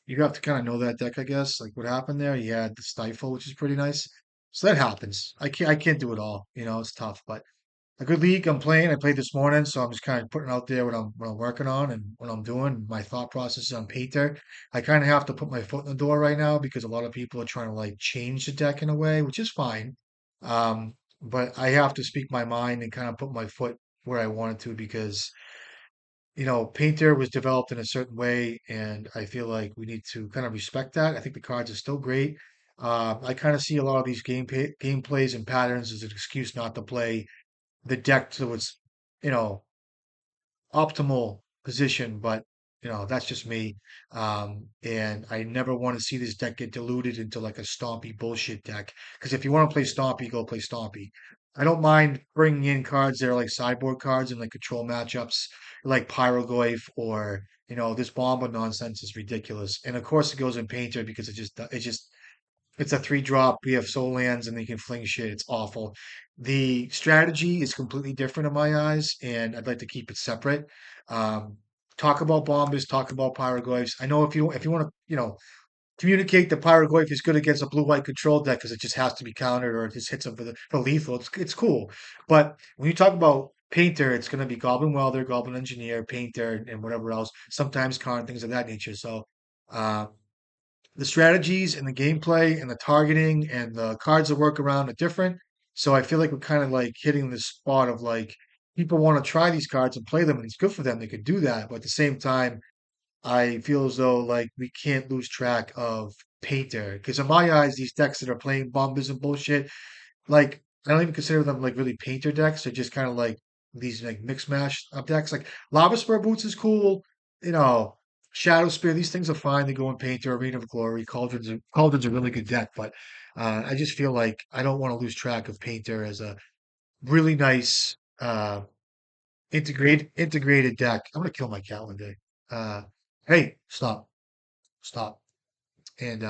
you have to kind of know that deck, I guess. Like what happened there, he had the Stifle, which is pretty nice. So that happens. I can't do it all. It's tough, but a good league I'm playing. I played this morning, so I'm just kind of putting out there what I'm working on and what I'm doing. My thought process on painter. I kind of have to put my foot in the door right now because a lot of people are trying to like change the deck in a way, which is fine. But I have to speak my mind and kind of put my foot where I want it to because painter was developed in a certain way, and I feel like we need to kind of respect that. I think the cards are still great. I kind of see a lot of these gameplays and patterns as an excuse not to play the deck to its, you know, optimal position, but that's just me. And I never want to see this deck get diluted into like a stompy bullshit deck. Because if you want to play stompy, go play stompy. I don't mind bringing in cards that are like sideboard cards and like control matchups, like Pyroglyph or this Bomba nonsense is ridiculous. And of course, it goes in Painter because it's a 3 drop. We have soul lands and they can fling shit. It's awful. The strategy is completely different in my eyes, and I'd like to keep it separate. Um, talk about bombers, talk about pyroglyphs. I know if you want to, communicate the pyroglyph is good against a blue-white control deck because it just has to be countered or it just hits them for lethal. It's cool. But when you talk about Painter, it's going to be Goblin Welder, Goblin Engineer, Painter, and whatever else. Sometimes Karn, things of that nature. So. Uh, the strategies and the gameplay and the targeting and the cards that work around are different. So I feel like we're kind of like hitting the spot of like people want to try these cards and play them, and it's good for them. They could do that, but at the same time, I feel as though like we can't lose track of Painter because in my eyes, these decks that are playing bombers and bullshit, like I don't even consider them like really painter decks. They're just kind of like these like mix mash up decks. Like Lava Spur Boots is cool. You know, Shadow Spear. These things are fine. They go in Painter, Arena of Glory. Cauldron's a really good deck, but I just feel like I don't want to lose track of Painter as a really nice integrated deck. I'm gonna kill my cat one day. Uh, hey, stop. And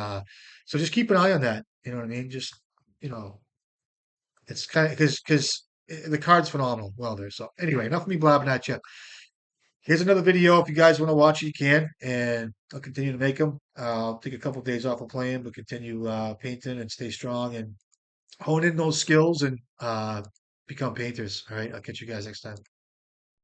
so just keep an eye on that. You know what I mean? Just you know. It's kind of because the card's phenomenal. Well, there. So anyway, enough of me blabbing at you. Here's another video. If you guys want to watch it, you can, and I'll continue to make them. I'll take a couple of days off of playing, but continue painting and stay strong and hone in those skills and become painters. All right, I'll catch you guys next time.